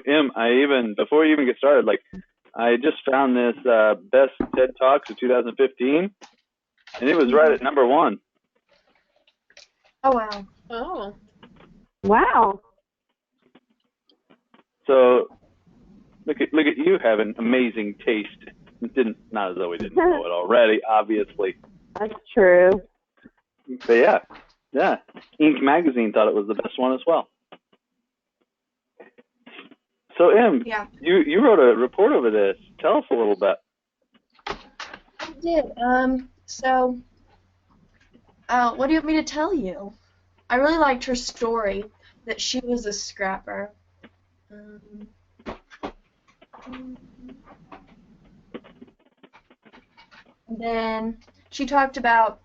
Im, before you even get started, like, I just found this best TED Talks of 2015, and it was right at number 1. Oh, wow. Oh. Wow. So look at you having amazing taste. Not as though we didn't know it already, obviously. That's true. But yeah. Inc. magazine thought it was the best one as well. So Im, Yeah. you wrote a report over this. Tell us a little bit. I did. So, what do you want me to tell you? I really liked her story, that she was a scrapper. Then she talked about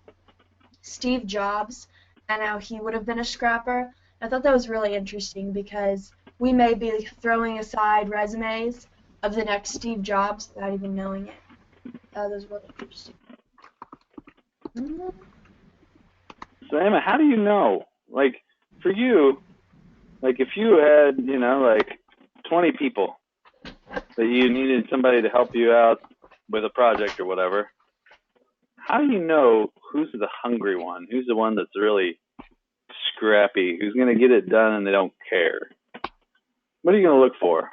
Steve Jobs and how he would have been a scrapper. I thought that was really interesting because we may be throwing aside resumes of the next Steve Jobs without even knowing it. That was really interesting. So Emma, how do you know? Like, for you, like if you had, like 20 people that you needed somebody to help you out with a project or whatever, how do you know who's the hungry one? Who's the one that's really scrappy? Who's going to get it done and they don't care? What are you going to look for?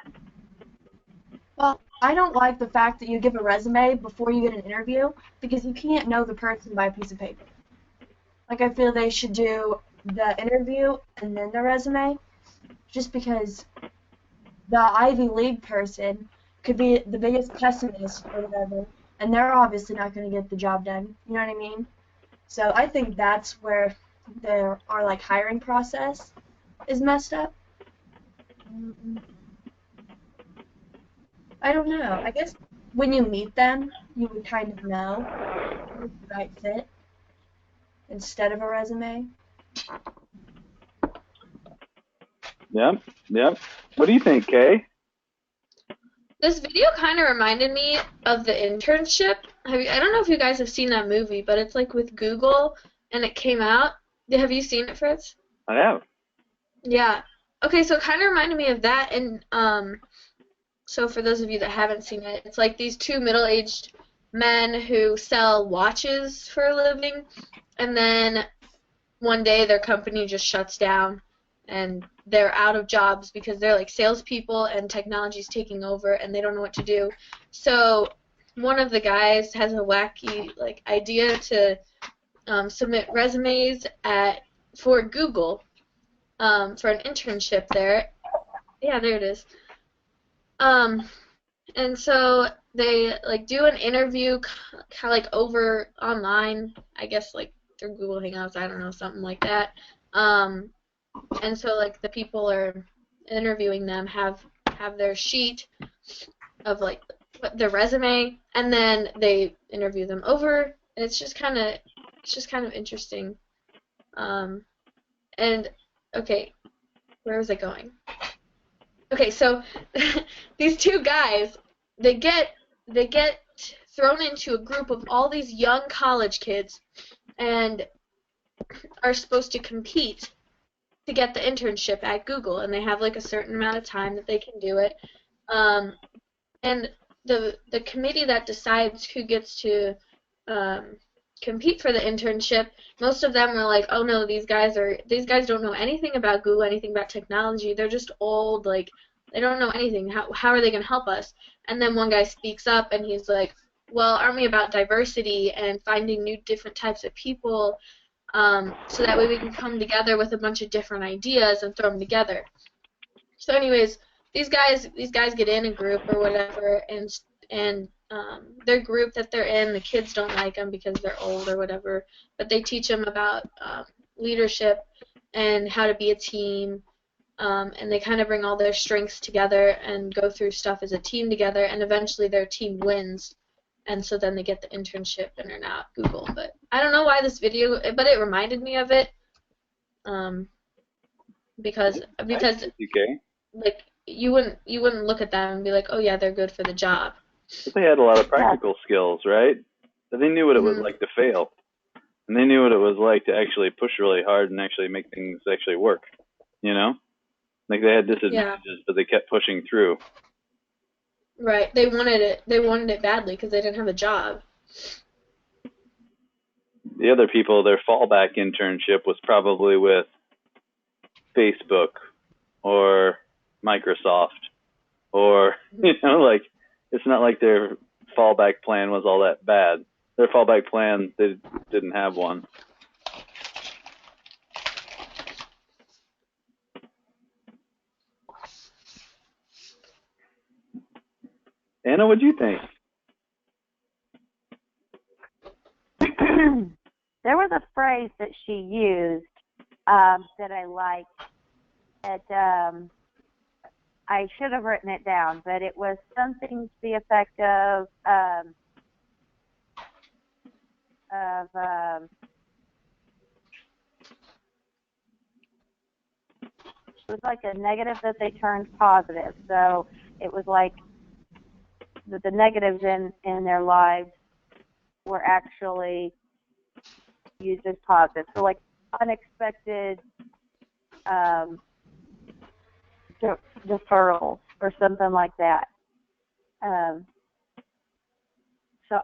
Well, I don't like the fact that you give a resume before you get an interview because you can't know the person by a piece of paper. Like, I feel they should do the interview and then the resume, just because the Ivy League person could be the biggest pessimist or whatever, and they're obviously not going to get the job done. You know what I mean? So I think that's where our like hiring process is messed up. I don't know. I guess when you meet them, you would kind of know who's the right fit instead of a resume. Yep. What do you think, Kay? This video kind of reminded me of The Internship. I don't know if you guys have seen that movie, but it's like with Google, and it came out. Have you seen it, Fritz? I have. Yeah. Okay, so it kind of reminded me of that, and so for those of you that haven't seen it, it's like these two middle-aged men who sell watches for a living, and then one day their company just shuts down, and they're out of jobs because they're like salespeople and technology's taking over and they don't know what to do. So one of the guys has a wacky like idea to submit resumes for Google for an internship there. Yeah, there it is. And so they like do an interview kind of like over online, I guess like through Google Hangouts, I don't know, something like that. And so like the people are interviewing them have their sheet of like their resume, and then they interview them over, and it's just kind of interesting. And okay, where was I going? Okay, so these two guys, they get thrown into a group of all these young college kids, and are supposed to compete to get the internship at Google, and they have like a certain amount of time that they can do it. And the committee that decides who gets to compete for the internship, most of them are like, oh no, these guys don't know anything about Google, anything about technology. They're just old, like they don't know anything. How are they going to help us? And then one guy speaks up and he's like, well, aren't we about diversity and finding new different types of people? So that way we can come together with a bunch of different ideas and throw them together. So anyways, these guys get in a group or whatever, and their group that they're in, the kids don't like them because they're old or whatever, but they teach them about leadership and how to be a team, and they kind of bring all their strengths together and go through stuff as a team together, and eventually their team wins. And so then they get the internship and are now at Google. But I don't know why this video, but it reminded me of it, because like you wouldn't look at them and be like, oh yeah, they're good for the job. But they had a lot of practical skills, right? But they knew what it was like to fail, and they knew what it was like to actually push really hard and actually make things actually work. You know? Like they had disadvantages, but they kept pushing through. Right. They wanted it. They wanted it badly because they didn't have a job. The other people, their fallback internship was probably with Facebook or Microsoft, or like it's not like their fallback plan was all that bad. Their fallback plan, they didn't have one. Anna, what'd you think? There was a phrase that she used that I liked. That I should have written it down, but it was something to the effect of it was like a negative that they turned positive. So it was like the negatives in their lives were actually used as positive. So like unexpected deferrals or something like that. So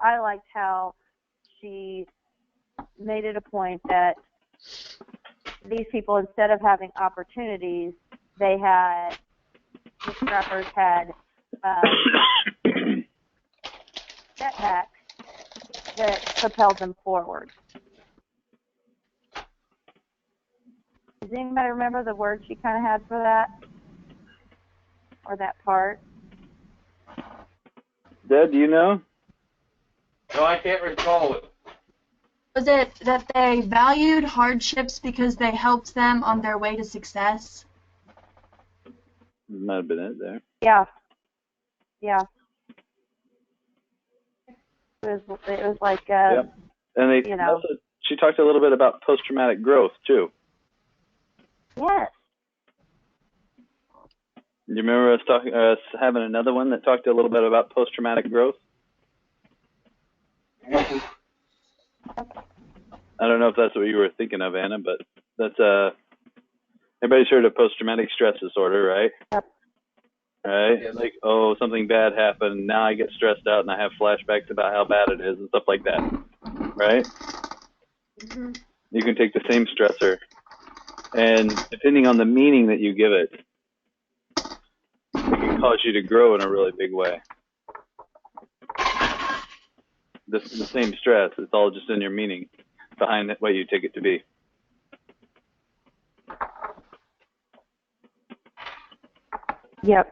I liked how she made it a point that these people, instead of having opportunities, the scrappers had setbacks that propelled them forward. Does anybody remember the word she kind of had for that? Or that part? Dad, do you know? No, I can't recall it. Was it that they valued hardships because they helped them on their way to success? Might have been it there. Yeah. Yeah. It was like, Yep. And also, she talked a little bit about post-traumatic growth, too. Yes. Do you remember us having another one that talked a little bit about post-traumatic growth? I don't know if that's what you were thinking of, Anna, but that's everybody's heard of post-traumatic stress disorder, right? Yep. Right? Yes. Like, oh, something bad happened. Now I get stressed out and I have flashbacks about how bad it is and stuff like that. Right? Mm-hmm. You can take the same stressor, and depending on the meaning that you give it, it can cause you to grow in a really big way. The same stress, it's all just in your meaning behind what you take it to be. Yep.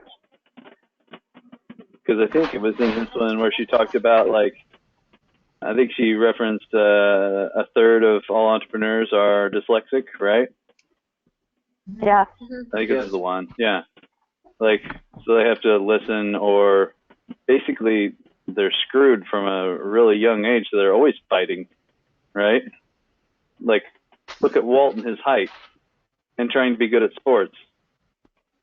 Because I think it was in this one where she talked about, like, I think she referenced a third of all entrepreneurs are dyslexic, right? Yeah. I think this is the one. Yeah. Like, so they have to listen, or basically they're screwed from a really young age, so they're always fighting, right? Like, look at Walt and his height and trying to be good at sports.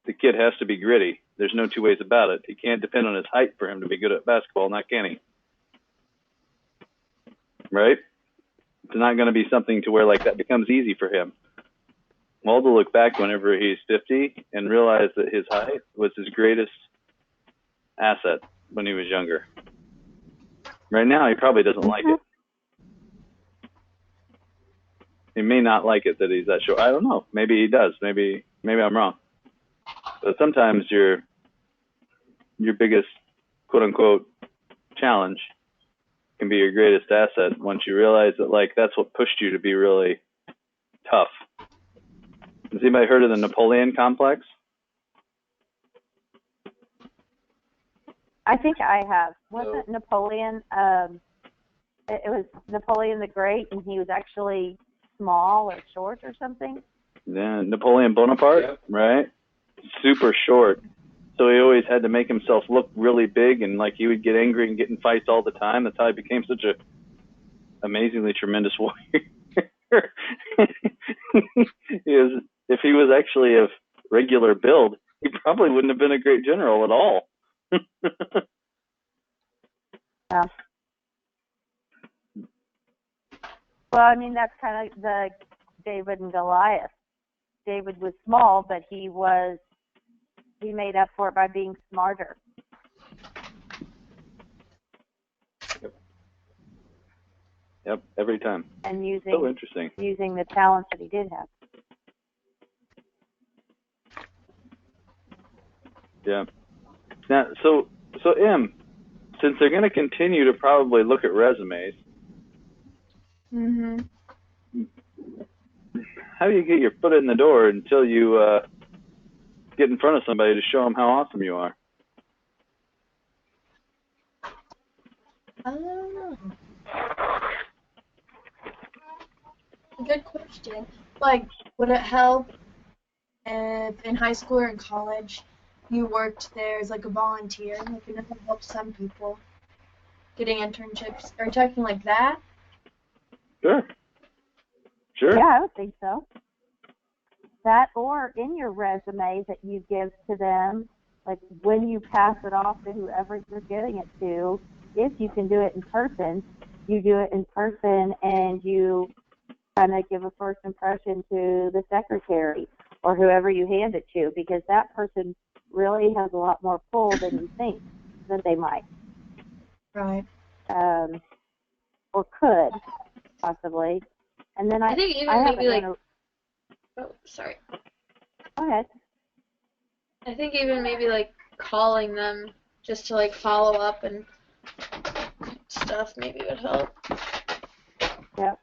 The kid has to be gritty. There's no two ways about it. He can't depend on his height for him to be good at basketball, not can he? Right? It's not going to be something to where like that becomes easy for him. Walt will look back whenever he's 50 and realize that his height was his greatest asset when he was younger. Right now, he probably doesn't like it. He may not like it that he's that short. I don't know. Maybe he does. Maybe I'm wrong. But sometimes your biggest quote unquote challenge can be your greatest asset once you realize that like that's what pushed you to be really tough. Has anybody heard of the Napoleon complex? I think I have. Wasn't Napoleon, it was Napoleon the Great, and he was actually small or short or something? Yeah, Napoleon Bonaparte, Yep. Right? Super short. So he always had to make himself look really big, and like he would get angry and get in fights all the time. That's how he became such a amazingly tremendous warrior. If he was actually of regular build, he probably wouldn't have been a great general at all. Yeah. Well, I mean, that's kind of the David and Goliath. David was small, but he was he made up for it by being smarter. Yep, every time. And So interesting. using the talents that he did have. Yeah. Now, so Em, since they're going to continue to probably look at resumes, Mhm. how do you get your foot in the door until you get in front of somebody to show them how awesome you are? I don't know. Good question. Like, would it help if in high school or in college you worked there as like a volunteer? Like, it doesn't help some people getting internships. Are you talking like that? Sure. Yeah, I would think so. That, or in your resume that you give to them, like when you pass it off to whoever you're giving it to, if you can do it in person, you do it in person and you kind of give a first impression to the secretary or whoever you hand it to, because that person really has a lot more pull than you think that they might. Right. Or could, possibly. And then I think even maybe like, oh, sorry. Go ahead. I think even maybe like calling them just to like follow up and stuff maybe would help. Yep.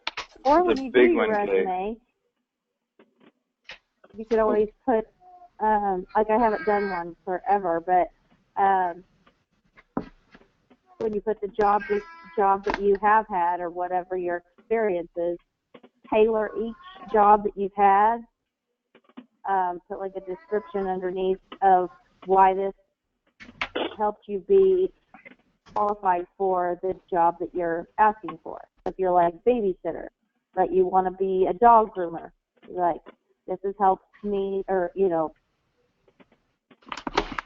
Or That's when a you do big your one, Kay. resume, you could always put, like I haven't done one forever, but when you put the job that you have had or whatever your experience is, tailor each job that you've had, put like a description underneath of why this helped you be qualified for the job that you're asking for. If you're like babysitter, but you want to be a dog groomer, like this has helped me, or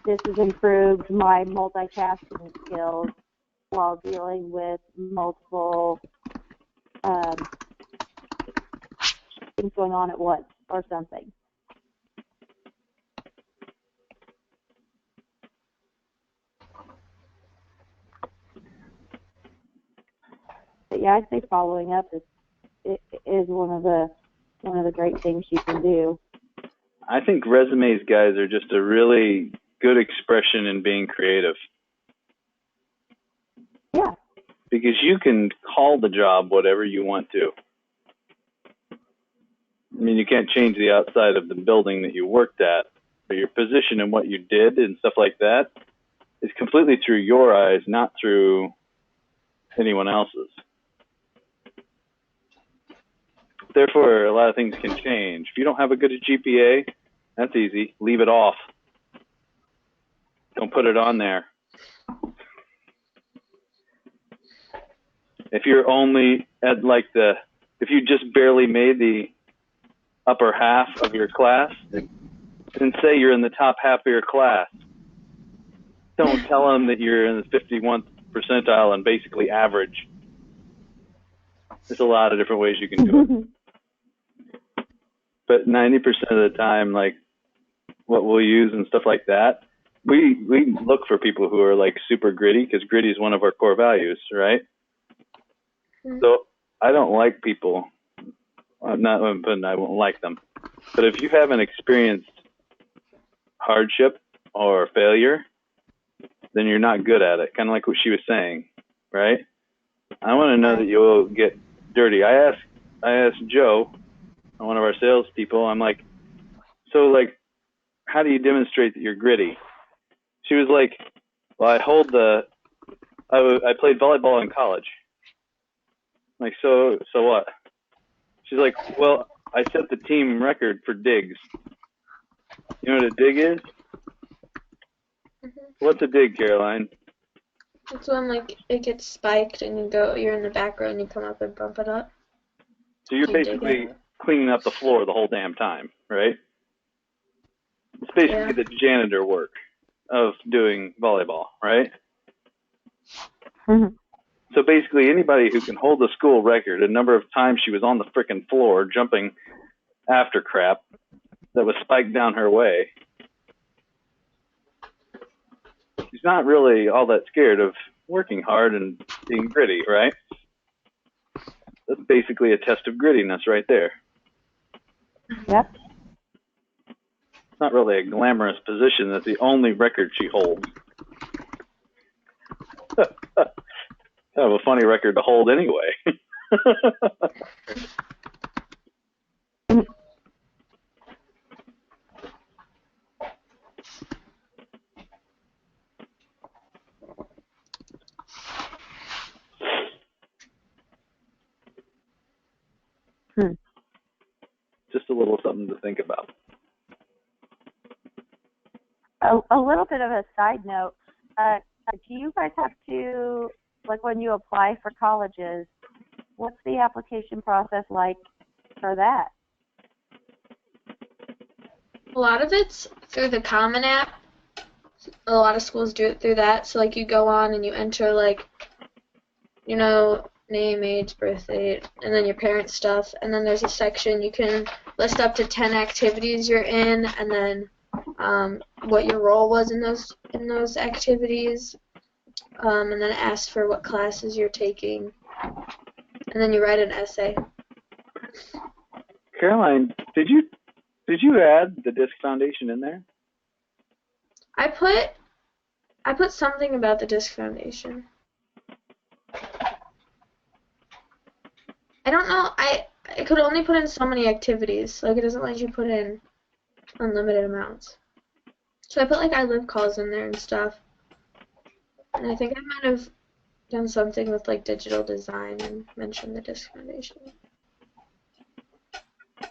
this has improved my multitasking skills while dealing with multiple things going on at once or something. But yeah, I'd say following up is one of the great things you can do. I think resumes, guys, are just a really good expression in being creative. Yeah. Because you can call the job whatever you want to. I mean, you can't change the outside of the building that you worked at, but your position and what you did and stuff like that is completely through your eyes, not through anyone else's. Therefore, a lot of things can change. If you don't have a good GPA, that's easy. Leave it off. Don't put it on there. If you're only at if you just barely made the upper half of your class, then say you're in the top half of your class. Don't tell them that you're in the 51st percentile and basically average. There's a lot of different ways you can do it. But 90% of the time, like what we'll use and stuff like that, we look for people who are like super gritty, because gritty is one of our core values, right? So I don't like people. I'm not putting I won't like them. But if you haven't experienced hardship or failure, then you're not good at it. Kind of like what she was saying, right? I want to know that you'll get dirty. I asked Joe, one of our salespeople, I'm like, so like, how do you demonstrate that you're gritty? She was like, well, I played volleyball in college. I'm like, so what? She's like, well, I set the team record for digs. You know what a dig is? What's a dig, Caroline? It's when like it gets spiked and you're in the back row and you come up and bump it up. So you're basically cleaning up the floor the whole damn time, right? It's basically the janitor work of doing volleyball, right? Mm-hmm. So basically anybody who can hold the school record, a number of times she was on the frickin' floor jumping after crap that was spiked down her way, he's not really all that scared of working hard and being gritty, right? That's basically a test of grittiness right there. Yep. It's not really a glamorous position. That's the only record she holds. Kind of a funny record to hold anyway. Just a little something to think about. A little bit of a side note. Do you guys have to, like when you apply for colleges, what's the application process like for that? A lot of it's through the Common App. A lot of schools do it through that. So like you go on and you enter like, you know, name, age, birth date, and then your parents' stuff. And then there's a section you can list up to 10 activities you're in, and then what your role was in those activities. And then it asks for what classes you're taking. And then you write an essay. Caroline, did you add the Disque Foundation in there? I put something about the Disque Foundation. I don't know. I could only put in so many activities. Like, it doesn't let you put in unlimited amounts. So I put, like, iLive calls in there and stuff. And I think I might have done something with, like, digital design and mentioned the Disque Foundation.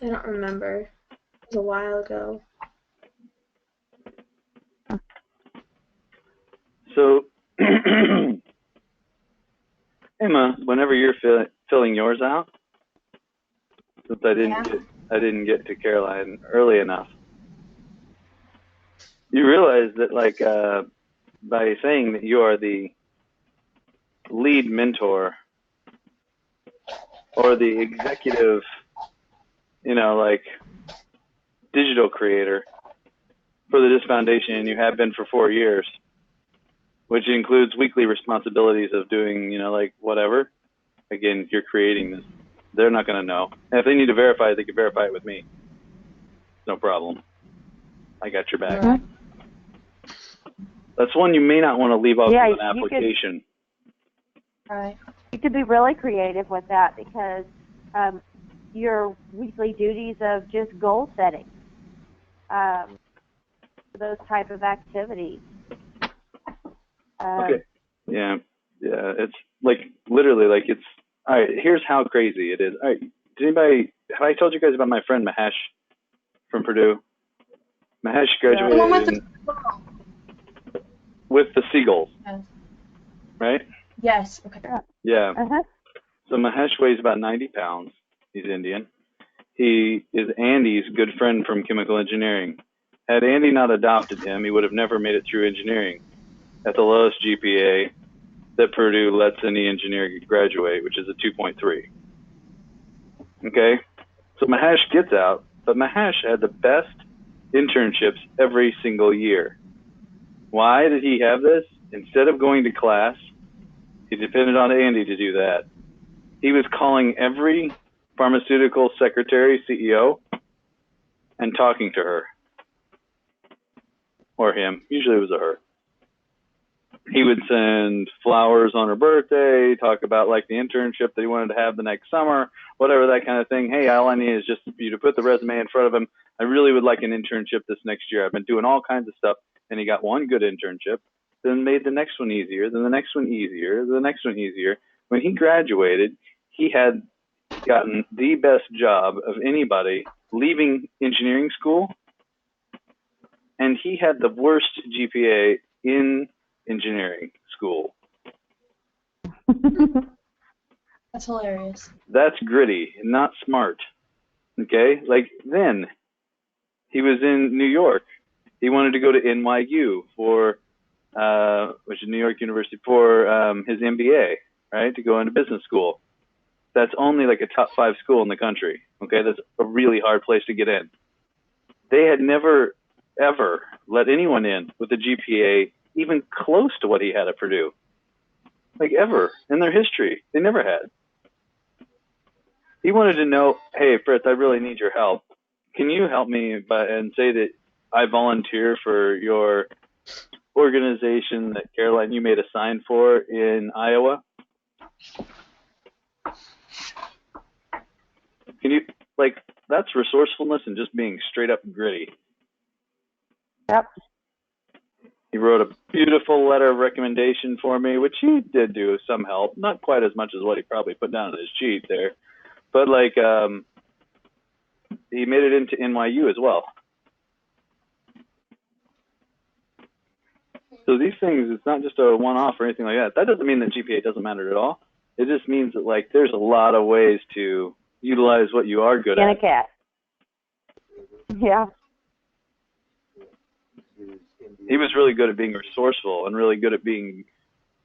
I don't remember. It was a while ago. So, Emma, whenever you're filling yours out, since I didn't get to Caroline early enough, you realize that like by saying that you are the lead mentor or the executive, you know, like digital creator for the Disque Foundation, and you have been for 4 years, which includes weekly responsibilities of doing, you know, like whatever. Again, you're creating this. They're not going to know. And if they need to verify it, they can verify it with me. No problem. I got your back. Right. That's one you may not want to leave off of an application. Right. You could be really creative with that because your weekly duties of just goal setting, those type of activities. Okay. Yeah. It's like literally like it's all right. Here's how crazy it is. All right. Have I told you guys about my friend Mahesh from Purdue? Mahesh graduated with the Seagulls, Yes. right? Yes. Okay. Yeah. Uh-huh. So Mahesh weighs about 90 pounds. He's Indian. He is Andy's good friend from chemical engineering. Had Andy not adopted him, he would have never made it through engineering at the lowest GPA that Purdue lets any engineer graduate, which is a 2.3. Okay? So Mahesh gets out, but Mahesh had the best internships every single year. Why did he have this? Instead of going to class, he depended on Andy to do that. He was calling every pharmaceutical secretary, CEO, and talking to her. Or him. Usually it was a her. He would send flowers on her birthday, talk about like the internship that he wanted to have the next summer, whatever, that kind of thing. Hey, all I need is just you to put the resume in front of him. I really would like an internship this next year. I've been doing all kinds of stuff. And he got one good internship, then made the next one easier, then the next one easier, the next one easier. When he graduated, he had gotten the best job of anybody leaving engineering school, and he had the worst GPA in engineering school. That's hilarious. That's gritty, not smart. Okay? Like then, he was in New York. He wanted to go to NYU for, which is New York University, for his MBA, right? To go into business school. That's only like a top 5 school in the country. Okay? That's a really hard place to get in. They had never, ever let anyone in with a GPA even close to what he had at Purdue. Like, ever in their history. They never had. He wanted to know, hey, Fritz, I really need your help. Can you help me and say that I volunteer for your organization that, Caroline, you made a sign for in Iowa? Can you, like, that's resourcefulness and just being straight up gritty. Yep. He wrote a beautiful letter of recommendation for me, which he did do some help, not quite as much as what he probably put down in his sheet there, but like he made it into NYU as well. So these things, it's not just a one-off or anything like that. That doesn't mean that GPA doesn't matter at all. It just means that, like, there's a lot of ways to utilize what you are good Skin at. a cat. Yeah. He was really good at being resourceful and really good at being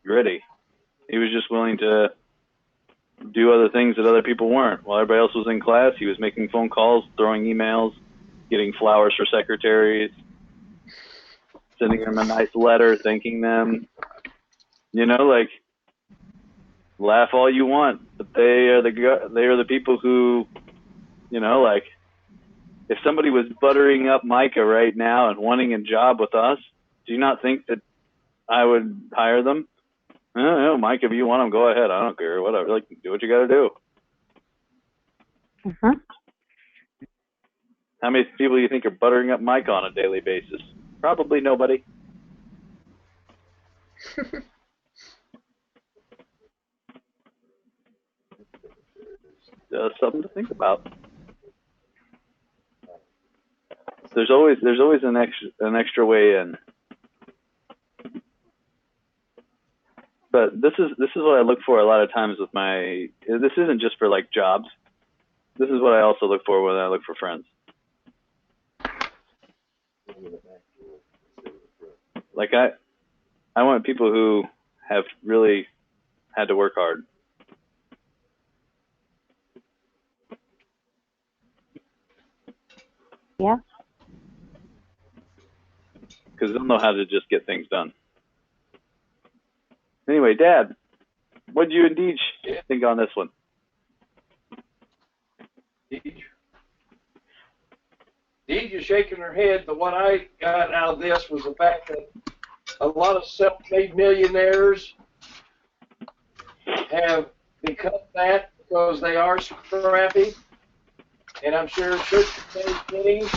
gritty. He was just willing to do other things that other people weren't. While everybody else was in class, he was making phone calls, throwing emails, getting flowers for secretaries, sending them a nice letter, thanking them. You know, like, laugh all you want, but they are the people who, you know, like, if somebody was buttering up Micah right now and wanting a job with us, do you not think that I would hire them? I don't know, Mike, if you want them, go ahead. I don't care. Whatever. Like, do what you got to do. Mm-hmm. How many people do you think are buttering up Mike on a daily basis? Probably nobody. Something to think about. There's always an extra way in. But this is what I look for a lot of times with my. This isn't just for like jobs. This is what I also look for when I look for friends. Like I want people who have really had to work hard. Yeah. Because they'll know how to just get things done. Anyway, Dad, what did you and Deej think on this one? Deej is shaking her head, but what I got out of this was the fact that a lot of self-made millionaires have become that because they are scrappy, and I'm sure certain things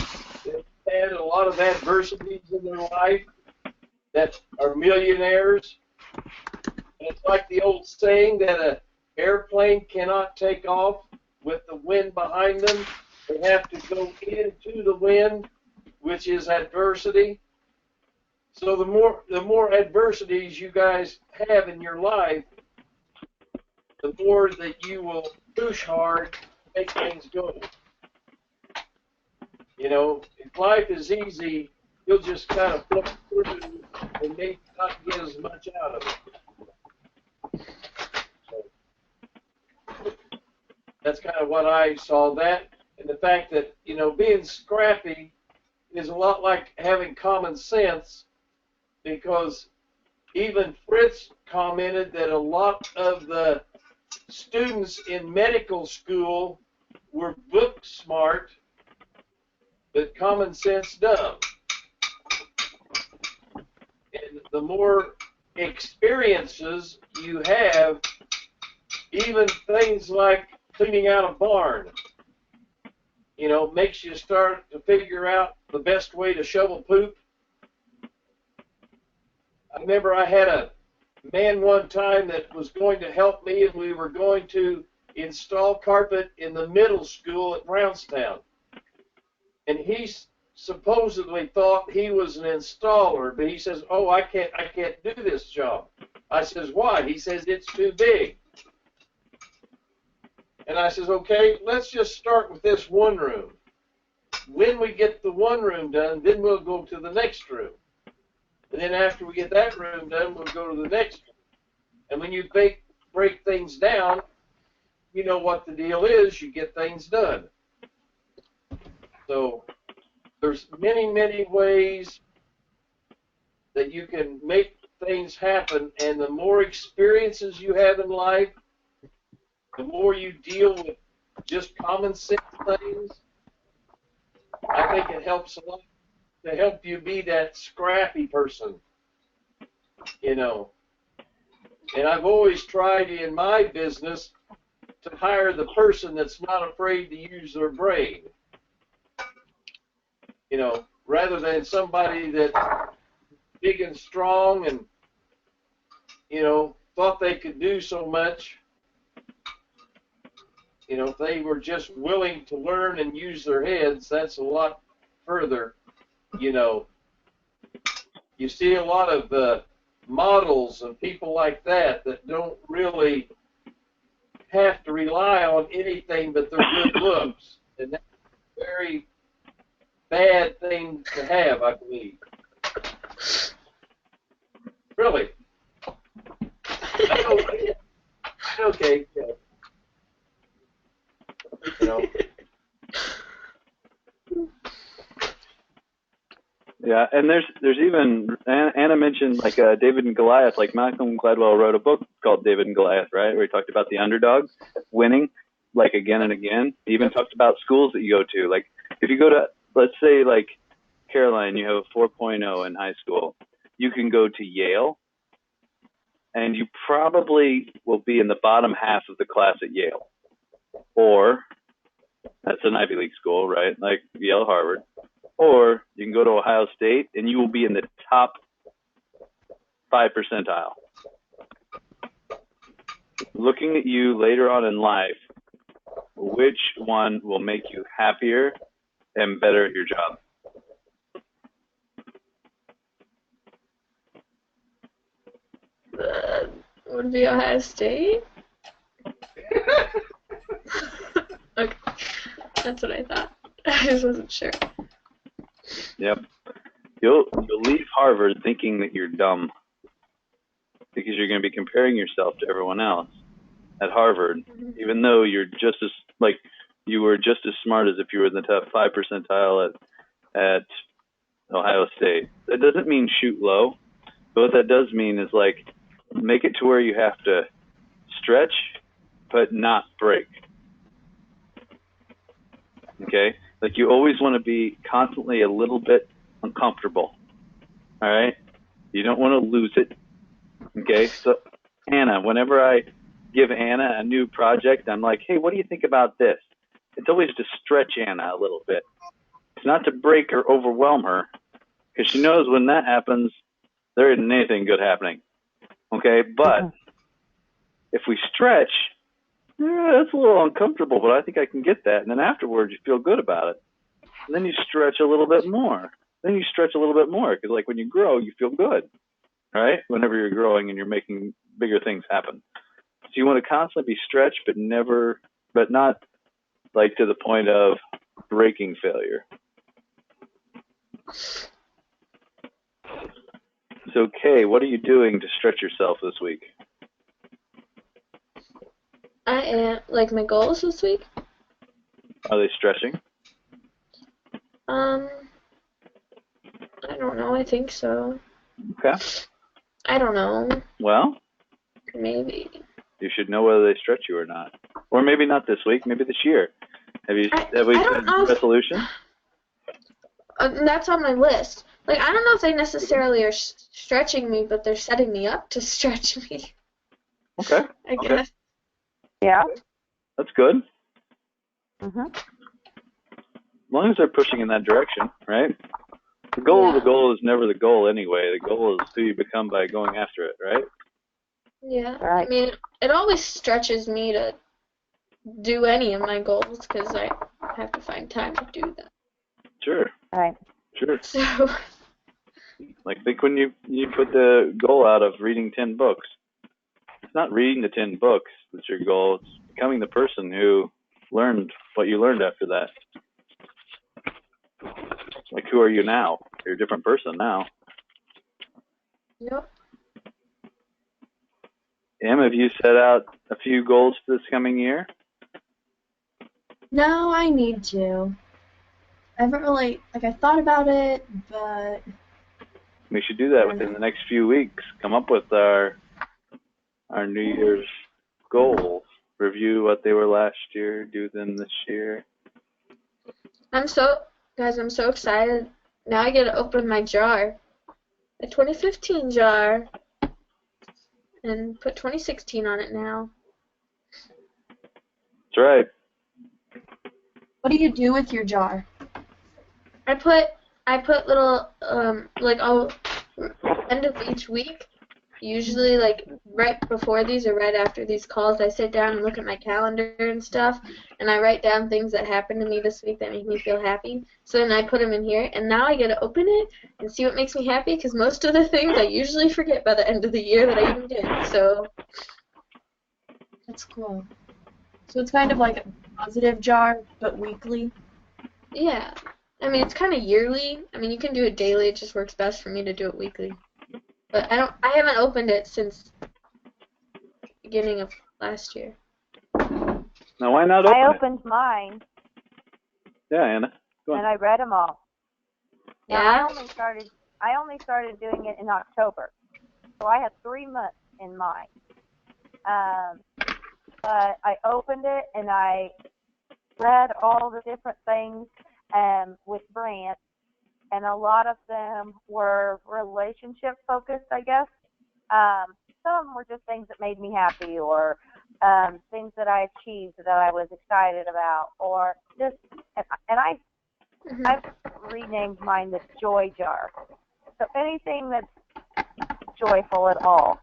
that had a lot of adversities in their life that are millionaires. And it's like the old saying that an airplane cannot take off with the wind behind them. They have to go into the wind, which is adversity. So the more adversities you guys have in your life, the more that you will push hard to make things go. You know, if life is easy, you'll just kind of flip through and maybe not get as much out of it. So that's kind of what I saw that, and the fact that, you know, being scrappy is a lot like having common sense, because even Fritz commented that a lot of the students in medical school were book smart, but common sense dumb. And the more experiences you have, even things like cleaning out a barn, you know, makes you start to figure out the best way to shovel poop. I remember I had a man one time that was going to help me, and we were going to install carpet in the middle school at Brownstown. And he supposedly thought he was an installer, but he says, "Oh, I can't do this job." I says, "Why?" He says, "It's too big." And I says, "Okay, let's just start with this one room. When we get the one room done, then we'll go to the next room. And then after we get that room done, we'll go to the next room. And when you break things down, you know what the deal is, you get things done." So there's many, many ways that you can make things happen, and the more experiences you have in life, the more you deal with just common sense things, I think it helps a lot to help you be that scrappy person, you know. And I've always tried in my business to hire the person that's not afraid to use their brain, you know, rather than somebody that's big and strong and, you know, thought they could do so much. You know, if they were just willing to learn and use their heads, that's a lot further, you know. You see a lot of models and people like that that don't really have to rely on anything but their good looks. And that's a very bad thing to have, I believe. Really. Okay. You know. Yeah, and there's even Anna mentioned like David and Goliath. Like Malcolm Gladwell wrote a book called David and Goliath, right, where he talked about the underdog winning like again and again. He even talked about schools that you go to. Like if you go to, let's say like Caroline, you have a 4.0 in high school, you can go to Yale, and you probably will be in the bottom half of the class at Yale, or that's an Ivy League school, right? Like Yale, Harvard. Or you can go to Ohio State and you will be in the top 5 percentile. Looking at you later on in life, which one will make you happier and better at your job? Would be Ohio State? Okay, that's what I thought. I just wasn't sure. Yep. You'll leave Harvard thinking that you're dumb because you're going to be comparing yourself to everyone else at Harvard, even though you're just as you were just as smart as if you were in the top 5 percentile at Ohio State. That doesn't mean shoot low, but what that does mean is like make it to where you have to stretch but not break. Okay? Like you always want to be constantly a little bit uncomfortable. All right? You don't want to lose it. Okay? So Anna, whenever I give Anna a new project, I'm like, hey, what do you think about this? It's always to stretch Anna a little bit. It's not to break or overwhelm her, because she knows when that happens, there isn't anything good happening. Okay? But if we stretch, that's a little uncomfortable, but I think I can get that. And then afterwards, you feel good about it. And then you stretch a little bit more. Then you stretch a little bit more, because like when you grow, you feel good, right? Whenever you're growing and you're making bigger things happen. So you want to constantly be stretched, but not like to the point of breaking failure. So Kay, what are you doing to stretch yourself this week? I am, like, my goals this week? Are they stretching? I don't know, I think so. Okay. I don't know. Well, Maybe. you should know whether they stretch you or not. Or maybe not this week, maybe this year. Have we set a resolution? That's on my list. Like, I don't know if they necessarily are stretching me, but they're setting me up to stretch me. Okay. I guess. Yeah. That's good. Mhm. As long as they're pushing in that direction, right? The goal is never the goal anyway. The goal is who you become by going after it, right? Yeah. Right. I mean, it always stretches me to do any of my goals because I have to find time to do that. Sure. Right. Sure. So. Like think when you put the goal out of reading 10 books. It's not reading the 10 books that's your goal. It's becoming the person who learned what you learned after that. Like, who are you now? You're a different person now. Yep. Em, have you set out a few goals for this coming year? No, I need to. I haven't really, I thought about it, but We should do that within the next few weeks. Come up with our New Year's goals. Review what they were last year. Do them this year. I'm so excited. Now I get to open my jar. The 2015 jar. And put 2016 on it now. That's right. What do you do with your jar? I put little like all end of each week, usually like right before these or right after these calls, I sit down and look at my calendar and stuff, and I write down things that happened to me this week that make me feel happy. So then I put them in here, and now I get to open it and see what makes me happy, because most of the things I usually forget by the end of the year that I even did. So That's cool. So it's kind of like a positive jar, but weekly. yeah. I mean, it's kind of yearly. I mean, you can do it daily. It just works best for me to do it weekly. But I haven't opened it since the beginning of last year. Now, why not open I it? opened mine Yeah, Anna. Go on. and I read them all. Now, Yeah? I only started doing it in October, so I had 3 months in mine. But I opened it and I read all the different things with Brant, and a lot of them were relationship focused, I guess. Some were just things that made me happy, or things that I achieved that I was excited about, or just, and I've renamed mine the Joy Jar. So anything that's joyful at all,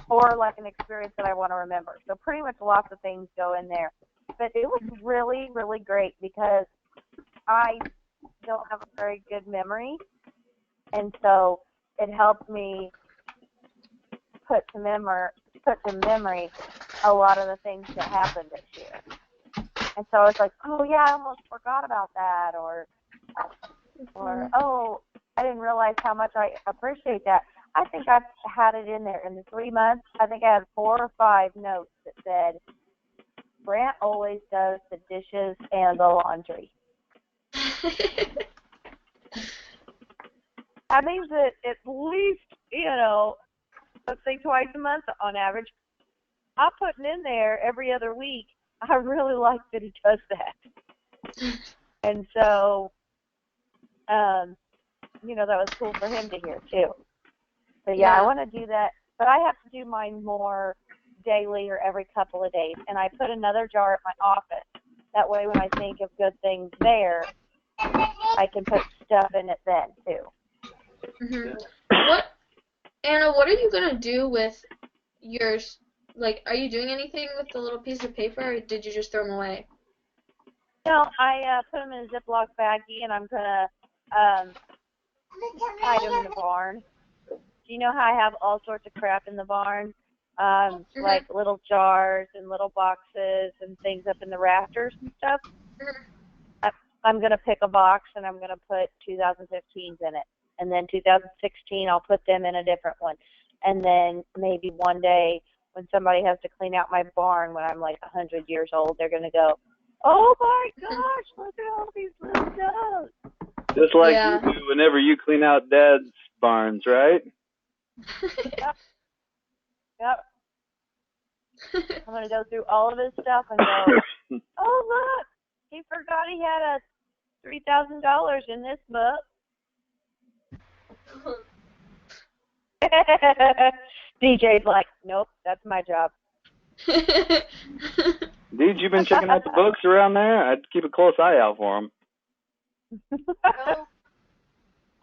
or like an experience that I want to remember. So pretty much lots of things go in there. But it was really, really great because I don't have a very good memory, and so it helped me put to memory a lot of the things that happened this year. And so I was like, oh yeah, I almost forgot about that, or oh, I didn't realize how much I appreciate that. I think I've had it in there in the 3 months. I think I had 4 or 5 notes that said, Brant always does the dishes and the laundry. That means that at least, let's say twice a month on average, I'm putting in there every other week. I really like that he does that. And so, that was cool for him to hear too. But yeah, I want to do that. But I have to do mine more daily or every couple of days. And I put another jar at my office. That way when I think of good things there, I can put stuff in it then too. Mm-hmm. Anna, what are you going to do with yours? Like, are you doing anything with the little piece of paper, or did you just throw them away? No, I put them in a Ziploc baggie, and I'm going to hide them in the barn. Do you know how I have all sorts of crap in the barn? Like little jars and little boxes and things up in the rafters and stuff? I'm going to pick a box, and I'm going to put 2015s in it. And then 2016, I'll put them in a different one. And then maybe one day when somebody has to clean out my barn when I'm like 100 years old, they're going to go, oh my gosh, look at all these little notes. Just like you do whenever you clean out Dad's barns, right? Yep. I'm going to go through all of his stuff and go, oh, look, he forgot he had a $3,000 in this book. DJ's like, nope, that's my job. Dude, you been checking out the books around there? I'd keep a close eye out for them. No.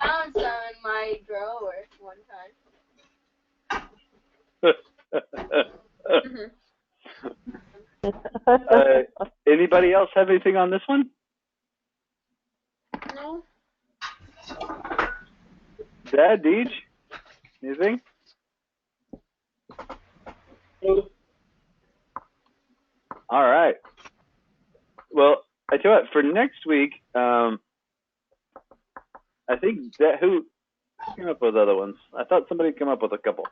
Found some in my drawer one time. Anybody else have anything on this one? No. Dad, Deej? Anything? All right. Well, I tell you what, for next week, I think who came up with other ones? I thought somebody came up with a couple.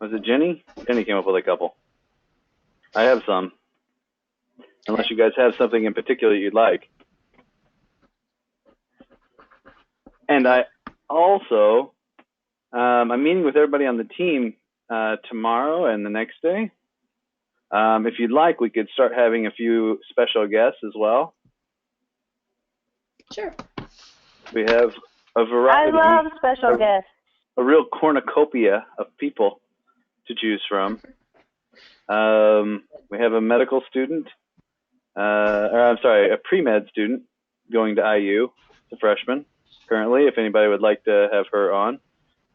Was it Jenny? Jenny came up with a couple. I have some. Unless you guys have something in particular you'd like. And I also, I'm meeting with everybody on the team tomorrow and the next day. If you'd like, we could start having a few special guests as well. Sure. We have a I variety, love special guests. a real cornucopia of people to choose from. We have a medical student, a pre-med student going to IU. It's a freshman currently, if anybody would like to have her on.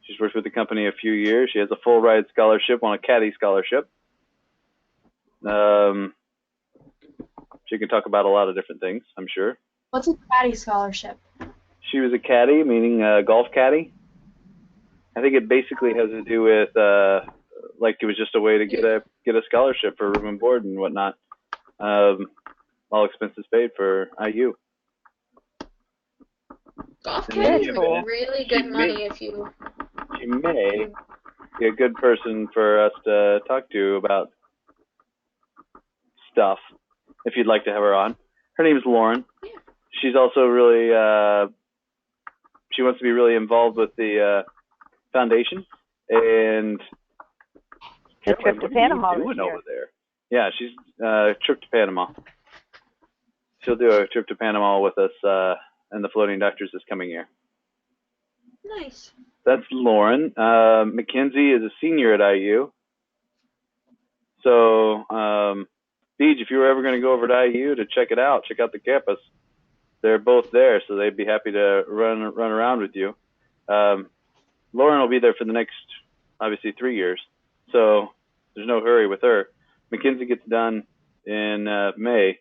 She's worked with the company a few years. She has a full ride scholarship on a caddy scholarship. She can talk about a lot of different things, I'm sure. What's a caddy scholarship? She was a caddy, meaning a golf caddy. I think it basically has to do with like it was just a way to get a scholarship for room and board and whatnot. All expenses paid for IU. Golf And caddies then, make really good she money may- if you. She may be a good person for us to talk to about stuff, if you'd like to have her on. Her name is Lauren. Yeah. She's also really, she wants to be really involved with the foundation. And A trip to Panama this doing year. over there? Yeah, she's trip to Panama. She'll do a trip to Panama with us and the Floating Doctors this coming year. Nice. That's Lauren. Mackenzie is a senior at IU. So, Beej, if you were ever going to go over to IU to check it out, check out the campus. They're both there, so they'd be happy to run around with you. Lauren will be there for the next, obviously, 3 years. So there's no hurry with her. Mackenzie gets done in May.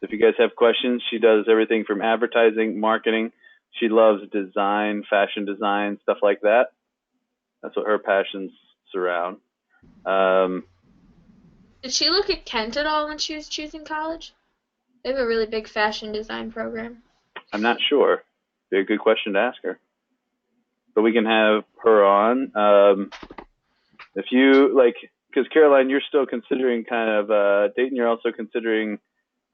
If you guys have questions, she does everything from advertising, marketing. She loves design, fashion design, stuff like that. That's what her passions surround. Did she look at Kent at all when she was choosing college? They have a really big fashion design program. I'm not sure. Be a good question to ask her. But we can have her on. If you like, because Caroline, you're still considering kind of Dayton. You're also considering.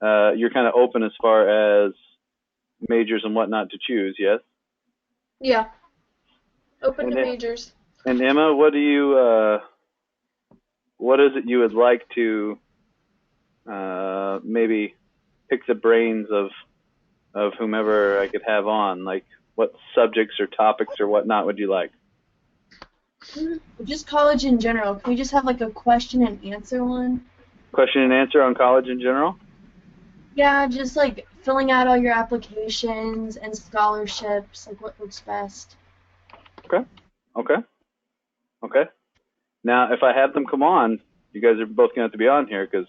You're kind of open as far as majors and whatnot to choose. Yes. Yeah. Open to And majors. And Emma, what do you? What is it you would like to maybe pick the brains of whomever I could have on? Like, what subjects or topics or whatnot would you like? Just college in general. Can we just have like a question and answer one? Question and answer on college in general? Yeah, just like filling out all your applications and scholarships, like what works best. Okay. Now, if I have them come on, you guys are both going to have to be on here because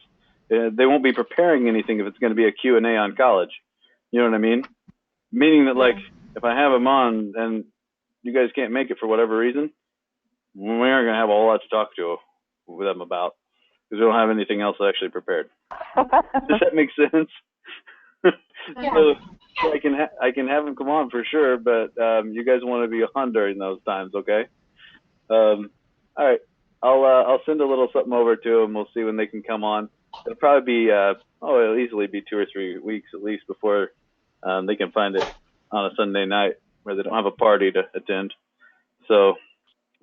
they won't be preparing anything if it's going to be a Q&A on college. You know what I mean? Meaning that, like, if I have them on and you guys can't make it for whatever reason, we aren't going to have a whole lot to talk to them about because we don't have anything else actually prepared. Does that make sense? Yeah. So I can have them come on for sure, but you guys want to be on during those times, okay? All right. I'll send a little something over to them. We'll see when they can come on. It'll probably be it'll easily be 2 or 3 weeks at least before they can find it on a Sunday night where they don't have a party to attend. So,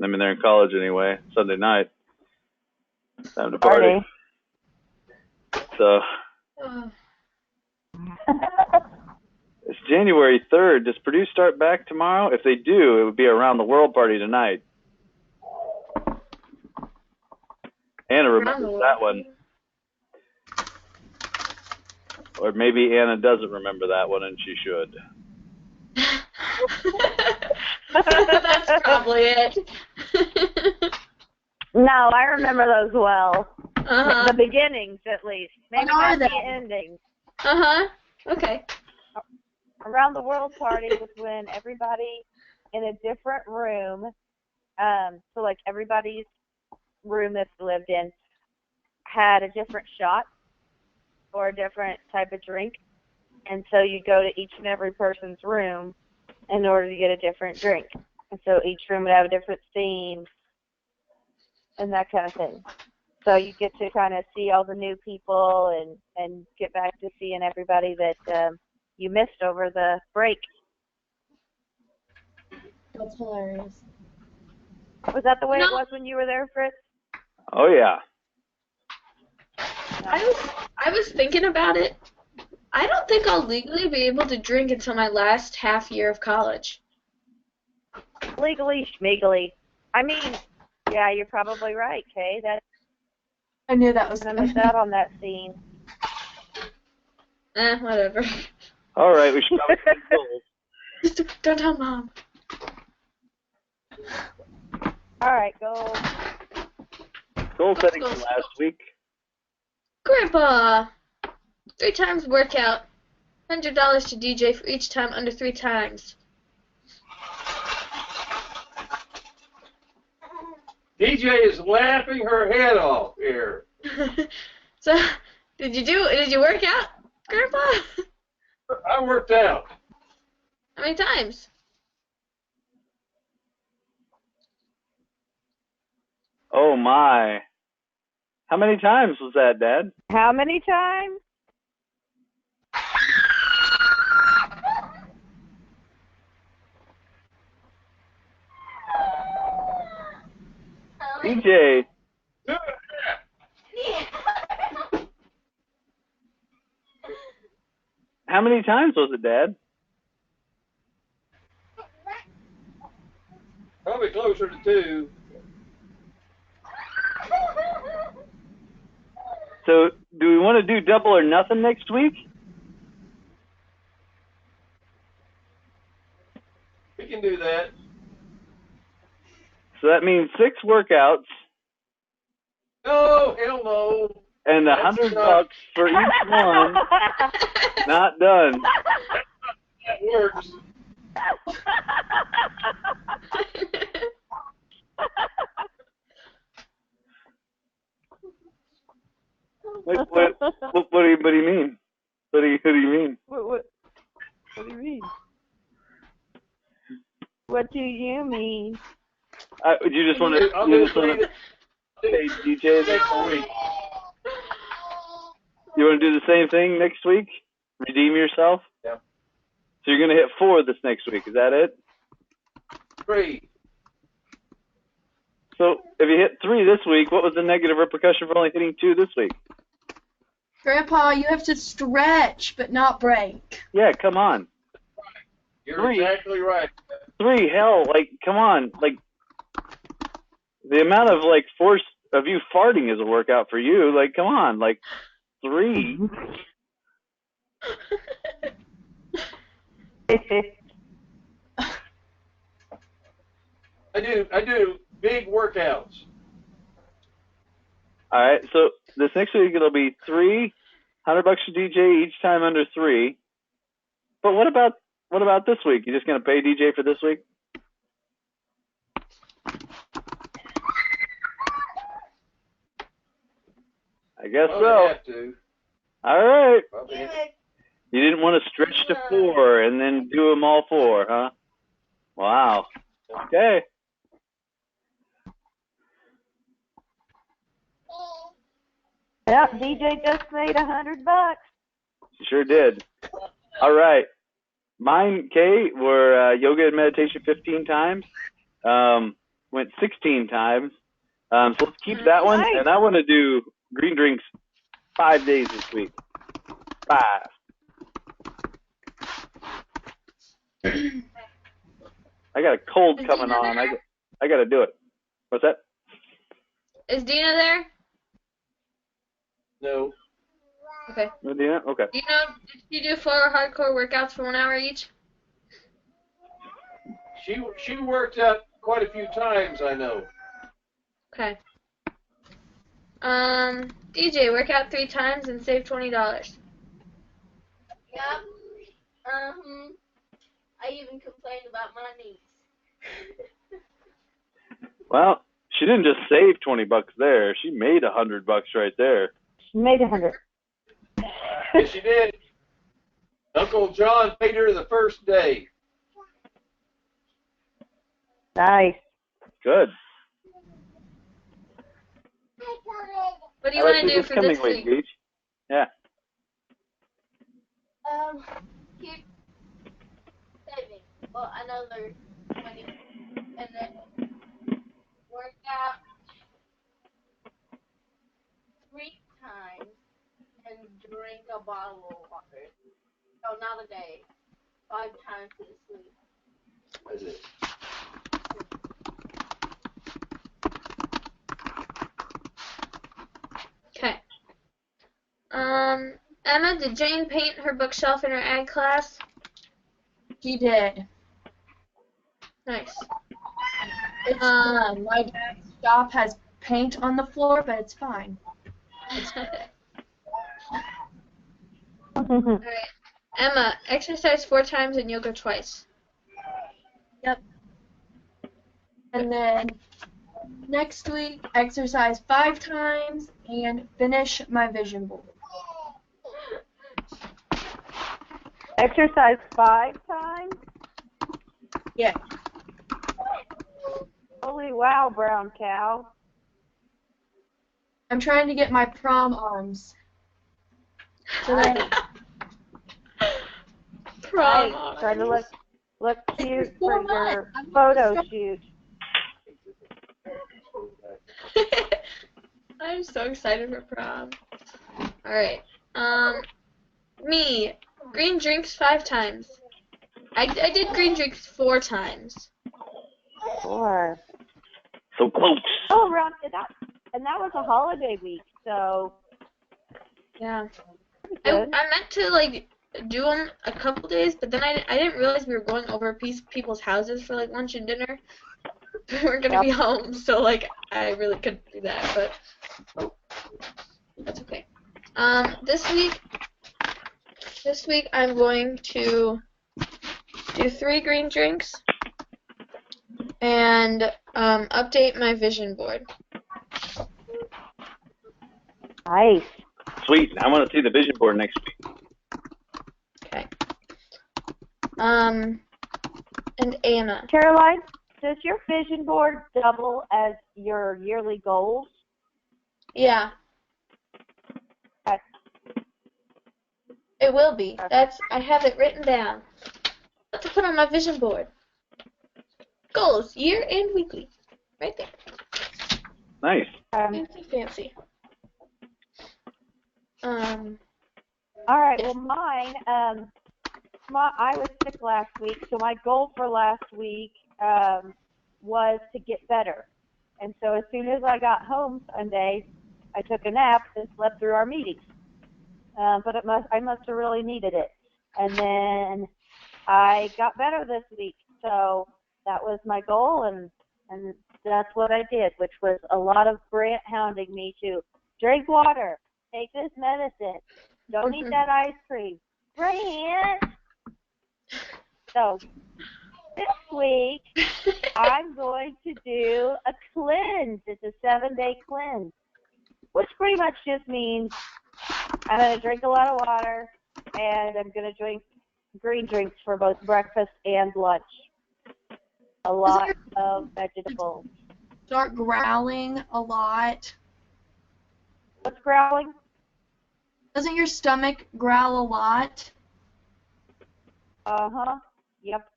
I mean, they're in college anyway. Sunday night, time to party. So it's January 3rd. Does Purdue start back tomorrow? If they do, it would be a around the world party tonight. Anna remembers that one. Or maybe Anna doesn't remember that one and she should. That's probably it. No, I remember those well. Uh-huh. The beginnings, at least. Maybe What are not the they? endings. Uh-huh. Okay. Around the World Party was when everybody in a different room, so like everybody's room that they lived in had a different shot or a different type of drink. And so you go to each and every person's room in order to get a different drink. And so each room would have a different theme and that kind of thing. So you get to kind of see all the new people and get back to seeing everybody that you missed over the break. That's hilarious. Was that the way No. it was when you were there, Fritz? Oh yeah. I was thinking about it. I don't think I'll legally be able to drink until my last half year of college. Legally schmegally. I mean, yeah, you're probably right, Kay. That's I knew that was gonna coming. miss out on that scene. Whatever. All right, we should probably get goals. Just don't tell Mom. All right, go. Goal setting from last week. Grandpa! 3 times workout. $100 to DJ for each time under 3 times. DJ is laughing her head off here. So, did you work out, Grandpa? I worked out. How many times? Oh my. How many times was that, Dad? How many times? DJ. How many times was it, Dad? Probably closer to 2. So, do we want to do double or nothing next week? We can do that. So that means 6 workouts No, hell no. and $100 for each one. Not done. That works. What do you mean? What do you mean? What do you mean? What do you mean? You just want I'll to just leave it. pay DJ Next week. You want to do the same thing next week? Redeem yourself? Yeah. So you're going to hit 4 this next week. Is that it? 3. So if you hit 3 this week, what was the negative repercussion for only hitting 2 this week? Grandpa, you have to stretch, but not break. Yeah, come on. You're 3. exactly right. 3, hell, like, come on. Like, the amount of, like, force of you farting is a workout for you. Like, come on. Like, 3. I do big workouts. All right, so this next week it'll be $300 to DJ each time under 3. But what about this week? You just gonna pay DJ for this week? I guess Probably so. have to. All right. Probably have to. You didn't want to stretch to 4 and then do them all 4, huh? Wow. Okay. Yep, DJ just made $100. Sure did. All right. Mine, Kay, were yoga and meditation 15 times. Went 16 times. So let's keep that one. Nice. And I want to do green drinks 5 days this week. 5. I got a cold Is coming Dina on. there? I got to do it. What's that? Is Dina there? No. Okay. No, Dina? Okay. Do you know, did you do 4 hardcore workouts for 1 hour each? She worked out quite a few times, I know. Okay. DJ, work out 3 times and save $20. Yep. I even complained about my knees. Well, she didn't just save $20 there. She made $100 right there. She made 100. Yes, she did. Uncle John paid her the first day. Nice. Good. What do you All want right, to do this for coming this week, week? Gage. Yeah. Keep saving. Well, another and then work out 3 times and drink a bottle of water. No, not a day. 5 times this week. That's it. Okay. Emma, did Jane paint her bookshelf in her ag class? He did. Nice. It's done. My dad's shop has paint on the floor, but it's fine. Alright. Emma, exercise 4 times and yoga twice. Yep. And then next week, exercise 5 times and finish my vision board. Exercise 5 times? Yeah. Holy wow, brown cow. I'm trying to get my prom arms. So that Prom Nice. Try to look cute for for your months. photo shoot. I'm so excited for prom. Alright. Me. Green drinks 5 times. I did green drinks 4 times. 4. So close. Oh, around and that was a holiday week, so Yeah. pretty I good. meant to like do them a couple days, but then I didn't realize we were going over people's houses for like lunch and dinner. We weren't gonna be home, so like I really couldn't do that, but that's okay. This week I'm going to do 3 green drinks and update my vision board. Nice. Sweet. I want to see the vision board next week. Okay. And Anna. Caroline, does your vision board double as your yearly goals? Yeah. Okay. It will be. I have it written down. What to put on my vision board. Goals, year and weekly. Right there. Nice. Fancy. All right. Well, mine. I was sick last week, so my goal for last week was to get better. And so as soon as I got home Sunday, I took a nap and slept through our meetings. But I must have really needed it. And then I got better this week, so that was my goal, and that's what I did, which was a lot of Grant hounding me to drink water, take this medicine, don't eat that ice cream. Grant! So this week, I'm going to do a cleanse. It's a 7-day cleanse, which pretty much just means I'm going to drink a lot of water, and I'm going to drink green drinks for both breakfast and lunch. A lot of vegetables. Start growling a lot. What's growling? Doesn't your stomach growl a lot? Uh-huh. Yep.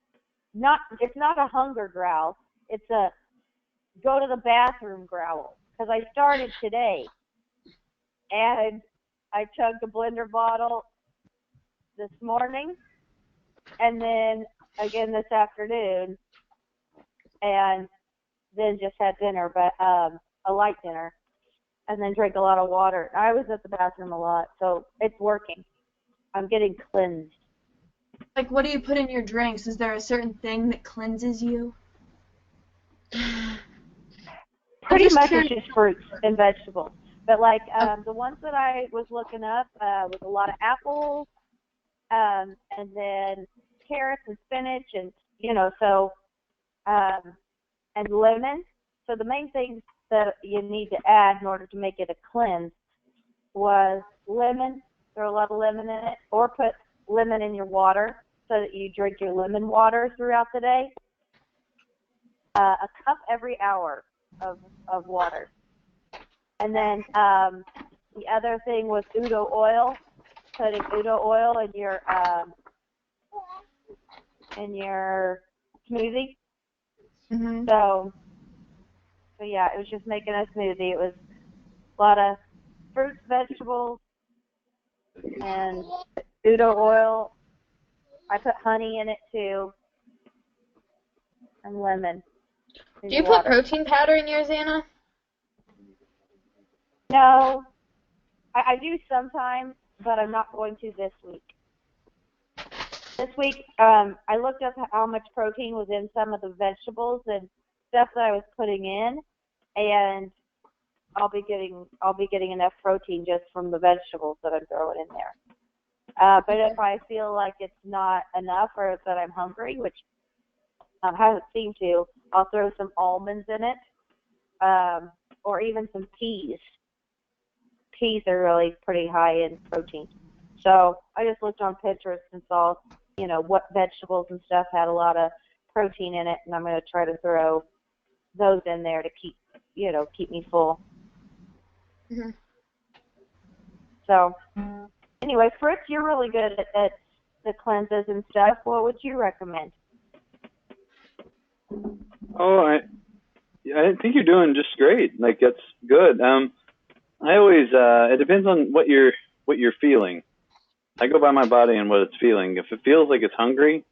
It's not a hunger growl. It's a go to the bathroom growl. Because I started today, and I chugged a blender bottle this morning, and then again this afternoon, and then just had dinner, but a light dinner, and then drank a lot of water. I was at the bathroom a lot, so it's working. I'm getting cleansed. Like, what do you put in your drinks? Is there a certain thing that cleanses you? Pretty much it's just fruits and vegetables. But like the ones that I was looking up was a lot of apples, and then carrots and spinach, and and lemon. So the main things that you need to add in order to make it a cleanse was lemon. Throw a lot of lemon in it, or put lemon in your water so that you drink your lemon water throughout the day. A cup every hour of water. And then the other thing was Udo oil. Putting Udo oil in your smoothie. Mhm. So yeah, it was just making a smoothie. It was a lot of fruits, vegetables, and udo oil. I put honey in it too, and lemon. Do you put protein powder in yours, Anna? No, I do sometimes, but I'm not going to this week. This week, I looked up how much protein was in some of the vegetables and stuff that I was putting in, and I'll be getting enough protein just from the vegetables that I'm throwing in there. But if I feel like it's not enough or that I'm hungry, which hasn't seemed to, I'll throw some almonds in it, or even some peas. Peas are really pretty high in protein. So I just looked on Pinterest and saw, what vegetables and stuff had a lot of protein in it, and I'm going to try to throw those in there to keep me full. Mhm. So anyway, Fritz, you're really good at the cleanses and stuff. What would you recommend? Oh, I think you're doing just great. Like, that's good. I always it depends on what you're feeling. I go by my body and what it's feeling. If it feels like it's hungry,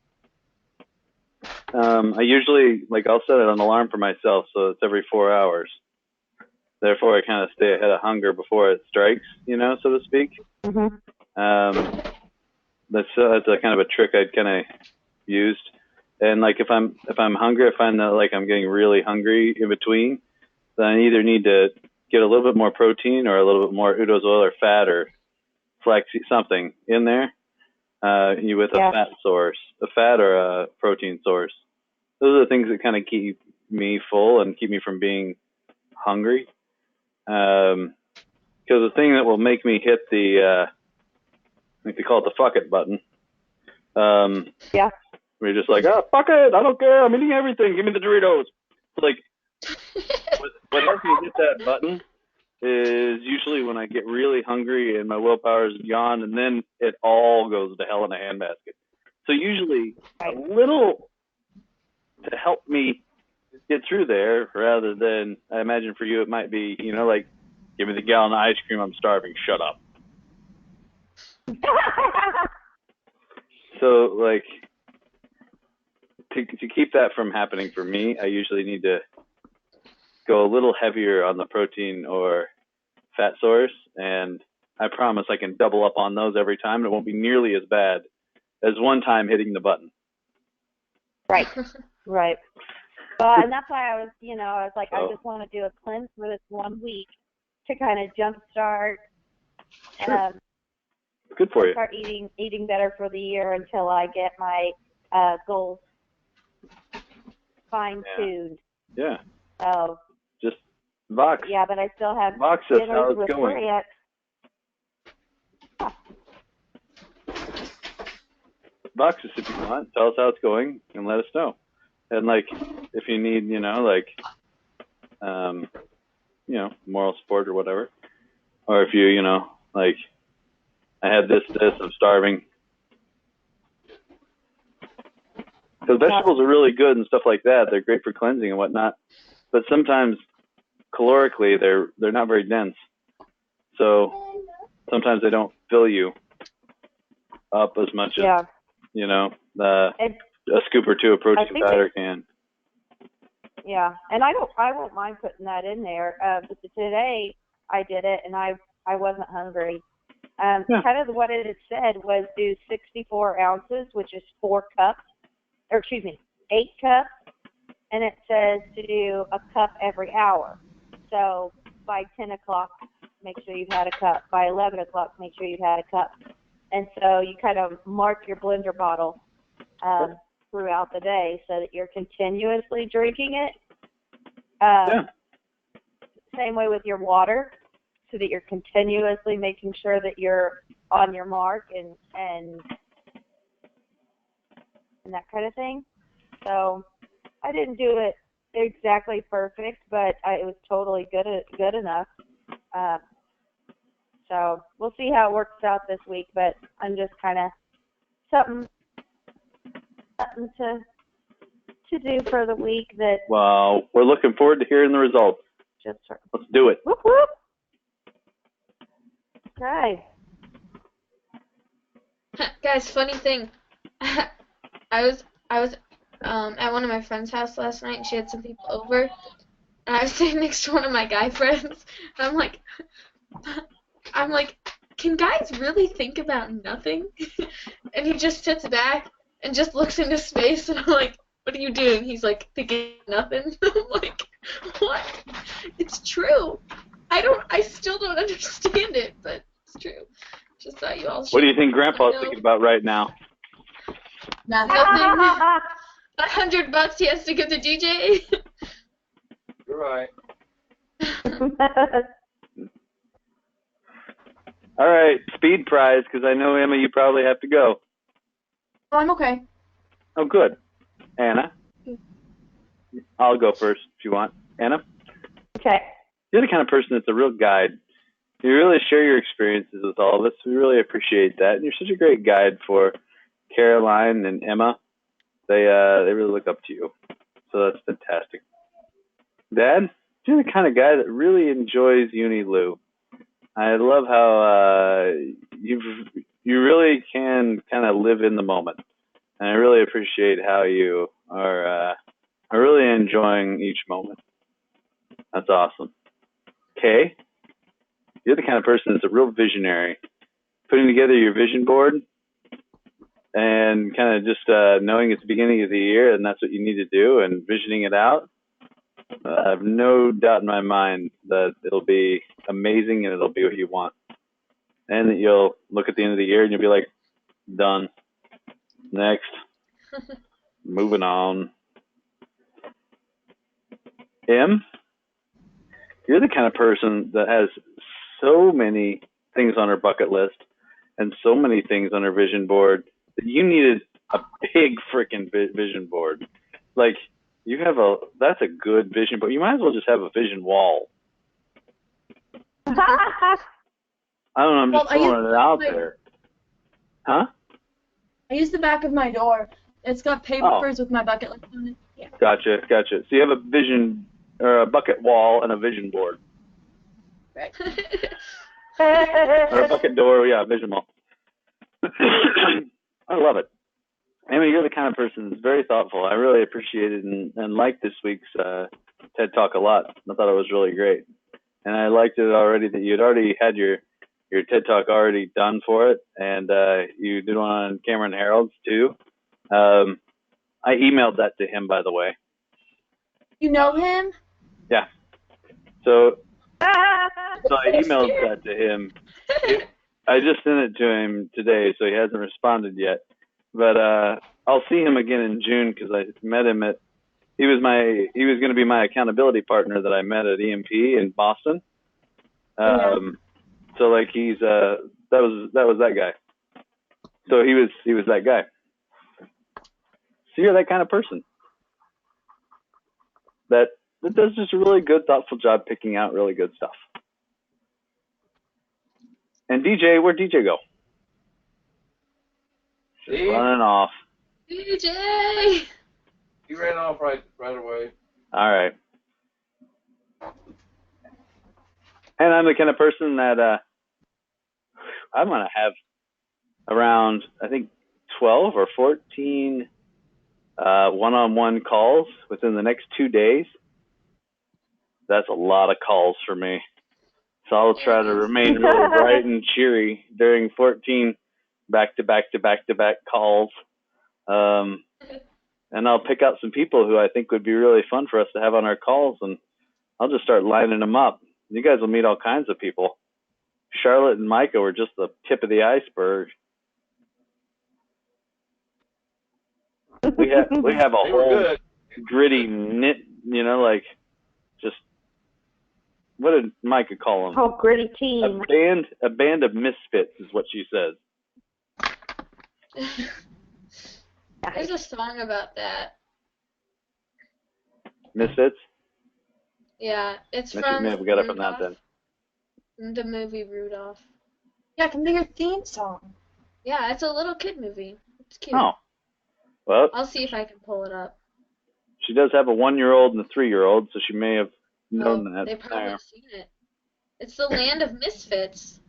I usually I'll set an alarm for myself so it's every 4 hours. Therefore, I kind of stay ahead of hunger before it strikes, so to speak. Mhm. That's a kind of a trick I'd kind of used. And if I'm hungry, I find that I'm getting really hungry in between. Then I either need to get a little bit more protein or a little bit more udo's oil or fat or flaxseed, something in there. With a fat source, a fat or a protein source. Those are the things that kind of keep me full and keep me from being hungry. Because the thing that will make me hit the, I think they call it the fuck it button. We're just like, fuck it, I don't care, I'm eating everything, give me the Doritos. What helps me hit that button is usually when I get really hungry and my willpower is gone, and then it all goes to hell in a handbasket. So usually a little to help me get through there, rather than, I imagine for you it might be, give me the gallon of ice cream, I'm starving, shut up. So to keep that from happening for me, I usually need to go a little heavier on the protein or fat source, and I promise I can double up on those every time. It won't be nearly as bad as one time hitting the button. Right. Well, and that's why I was like, I just want to do a cleanse for this 1 week to kind of jumpstart. Sure. Good for you. Start eating better for the year until I get my goals fine-tuned. Yeah. So just Vox. Yeah, but I still have Vox says how dinners it's with going. Brett. Vox us if you want. Tell us how it's going and let us know. And if you need, moral support or whatever, or if you, I had this, I'm starving. Because vegetables are really good and stuff like that. They're great for cleansing and whatnot. But sometimes calorically they're not very dense. So sometimes they don't fill you up as much as a scoop or two of protein powder can. Yeah, and I won't mind putting that in there. But today I did it and I wasn't hungry. Kind of what it had said was do 64 ounces, which is 8 cups, and it says to do a cup every hour. So by 10 o'clock, make sure you've had a cup. By 11 o'clock, make sure you've had a cup. And so you kind of mark your blender bottle throughout the day so that you're continuously drinking it. Same way with your water, so that you're continuously making sure that you're on your mark and that kind of thing. So I didn't do it exactly perfect, but it was totally good enough. So we'll see how it works out this week, but I'm just kind of something to to do for the week that Well, we're looking forward to hearing the results. just Let's do it. whoop whoop. Okay. Guys, funny thing. I was at one of my friend's house last night, and she had some people over, and I was sitting next to one of my guy friends, and I'm like, can guys really think about nothing? And he just sits back and just looks into space, and I'm like, what are you doing? He's like, thinking nothing. I'm like, what? It's true. I still don't understand it, but it's true. Just thought you all should. What do you think Grandpa's thinking about right now? Nothing. $100 he has to give the DJ. You're right. All right, speed prize, because I know, Emma, you probably have to go. Oh, I'm okay. Oh, good. Anna? I'll go first if you want. Anna? Okay. You're the kind of person that's a real guide. You really share your experiences with all of us. We really appreciate that. And you're such a great guide for Caroline and Emma. They really look up to you. So that's fantastic. Dad, you're the kind of guy that really enjoys Uni-Lou. I love how you really can kind of live in the moment. And I really appreciate how you are really enjoying each moment. That's awesome. Kay, you're the kind of person that's a real visionary. Putting together your vision board and kind of just knowing it's the beginning of the year and that's what you need to do and visioning it out. I have no doubt in my mind that it'll be amazing and it'll be what you want. And that you'll look at the end of the year and you'll be like, done. Next. Moving on. Em, you're the kind of person that has so many things on her bucket list and so many things on her vision board that you needed a big freaking vision board. Like, that's a good vision board. You might as well just have a vision wall. I don't know, I'm just throwing it out there. Huh? I use the back of my door. It's got papers with my bucket list on it. Yeah. Gotcha. So you have a vision, or a bucket wall and a vision board. Right. Or a bucket door, yeah, vision wall. I love it. Amy, you're the kind of person that's very thoughtful. I really appreciate it and like this week's TED Talk a lot. I thought it was really great. And I liked it already that you'd already had your TED Talk already done for it. And you did one on Cameron Harold's too. I emailed that to him, by the way. You know him? Yeah. So I emailed that to him. I just sent it to him today, so he hasn't responded yet. But I'll see him again in June because I met him he was going to be my accountability partner that I met at EMP in Boston. So like that was that guy. So he was that guy. So you're that kind of person that does just a really good, thoughtful job picking out really good stuff. And DJ, where'd DJ go? Just running off. DJ! He ran off right away. All right. And I'm the kind of person that I'm going to have around, I think, 12 or 14 one-on-one calls within the next 2 days. That's a lot of calls for me. So I'll try to remain really bright and cheery during 14 back-to-back calls. And I'll pick out some people who I think would be really fun for us to have on our calls, and I'll just start lining them up. You guys will meet all kinds of people. Charlotte and Micah were just the tip of the iceberg. We have a whole gritty knit, like just what did Micah call them? Whole gritty team. A band of misfits is what she says. There's a song about that. Misfits? Yeah, it's We from got it from that then. The movie Rudolph. Yeah, it can be your theme song. Yeah, it's a little kid movie. It's cute. Oh. Well, I'll see if I can pull it up. She does have a 1-year-old and a 3-year-old, so she may have known that. They probably have seen it. It's the land of misfits.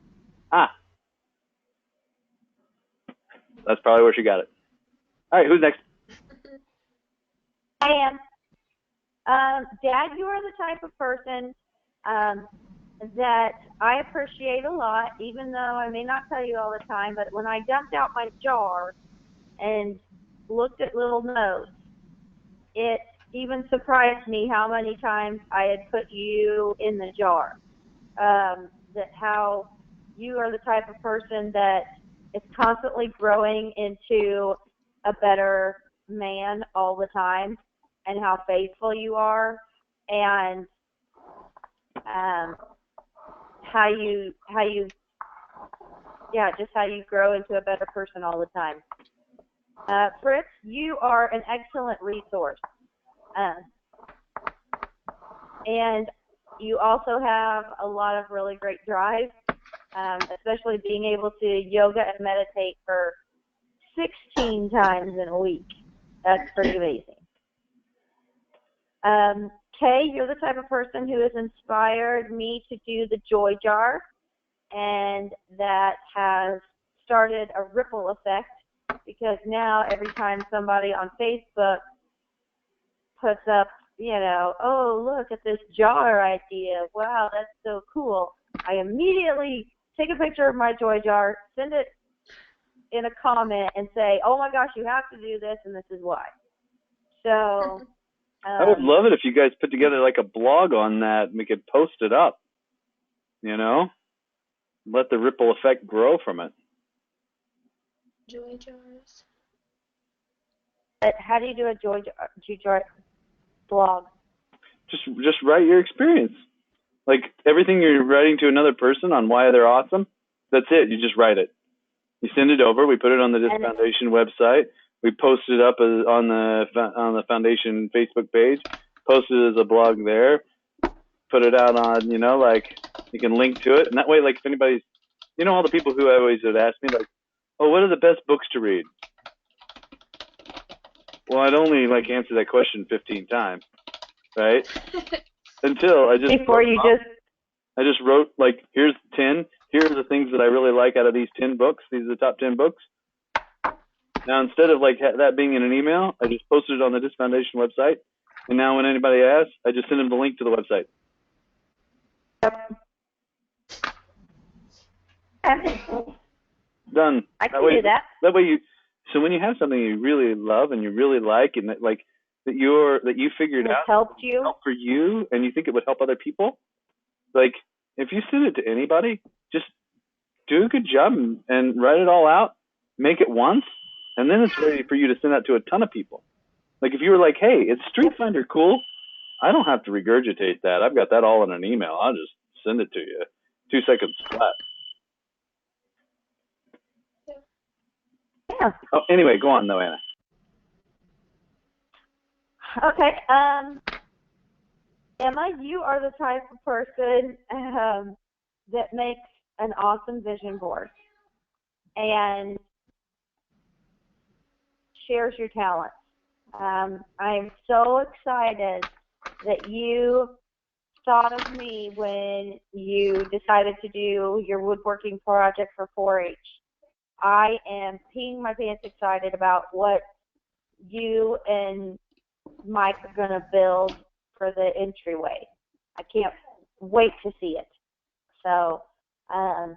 Ah. That's probably where she got it. All right, who's next? I am. Dad, you are the type of person that I appreciate a lot, even though I may not tell you all the time, but when I dumped out my jar and looked at little notes, it even surprised me how many times I had put you in the jar. That how you are the type of person that is constantly growing into a better man all the time, and how faithful you are, and how you grow into a better person all the time. Fritz, you are an excellent resource, and you also have a lot of really great drive, especially being able to yoga and meditate for 16 times in a week. That's pretty amazing. Kay, you're the type of person who has inspired me to do the Joy Jar, and that has started a ripple effect, because now every time somebody on Facebook puts up, oh, look at this jar idea, wow, that's so cool, I immediately take a picture of my Joy Jar, send it in a comment, and say, oh my gosh, you have to do this, and this is why. So I would love it if you guys put together like a blog on that and we could post it up, let the ripple effect grow from it. Joy jars. How do you do a Joy Jar blog? Just write your experience. Like everything you're writing to another person on why they're awesome, that's it. You just write it. You send it over. We put it on the Disque Foundation website. We post it up on the Foundation Facebook page. Post it as a blog there. Put it out on, you can link to it. And that way, like, if anybody's, all the people who always would ask me, like, oh, what are the best books to read? Well, I'd only, answer that question 15 times, right? Until I just... I just wrote, here's 10. Here are the things that I really like out of these 10 books. These are the top 10 books. Now, instead of that being in an email, I just posted it on the Disque Foundation website. And now when anybody asks, I just send them the link to the website. Done. I can do that. That way so when you have something you really love and you really like, and that that you figured out helped you, help for you, and you think it would help other people, if you send it to anybody, just do a good job and write it all out, make it once, and then it's ready for you to send that to a ton of people. If you were like, hey, is Street Fighter cool? I don't have to regurgitate that. I've got that all in an email. I'll just send it to you. 2 seconds flat. Yeah. Oh, anyway, go on though, Anna. Okay. Emma, you are the type of person that makes an awesome vision board and shares your talents. I'm so excited that you thought of me when you decided to do your woodworking project for 4-H. I am peeing my pants excited about what you and Mike are going to build for the entryway. I can't wait to see it. So I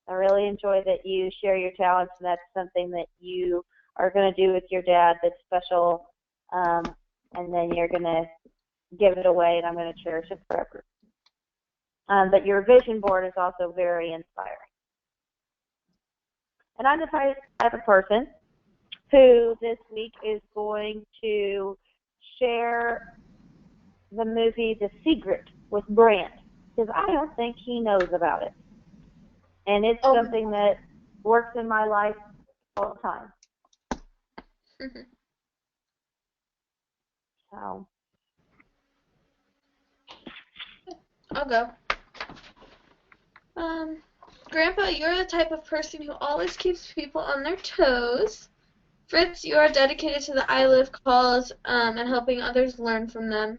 really enjoy that you share your talents, and that's something that you are going to do with your dad that's special, and then you're going to give it away, and I'm going to cherish it forever. But your vision board is also very inspiring. And I'm the type of person who this week is going to share the movie The Secret with Brant, because I don't think he knows about it. And it's something that works in my life all the time. So. I'll go. Grandpa, you're the type of person who always keeps people on their toes. Fritz, you are dedicated to the iLive calls and helping others learn from them.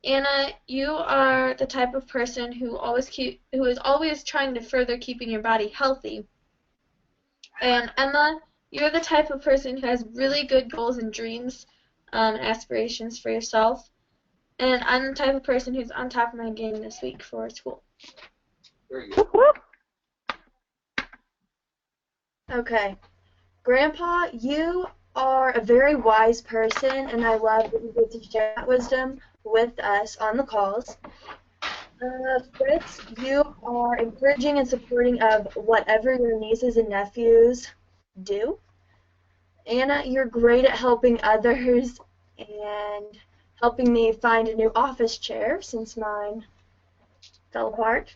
Anna, you are the type of person who is always trying to further keeping your body healthy. And Emma, you're the type of person who has really good goals and dreams and aspirations for yourself. And I'm the type of person who's on top of my game this week for school. Very good. Okay. Grandpa, you are a very wise person, and I love that you get to share that wisdom with us on the calls. Fritz, you are encouraging and supporting of whatever your nieces and nephews do. Anna, you're great at helping others and helping me find a new office chair since mine fell apart.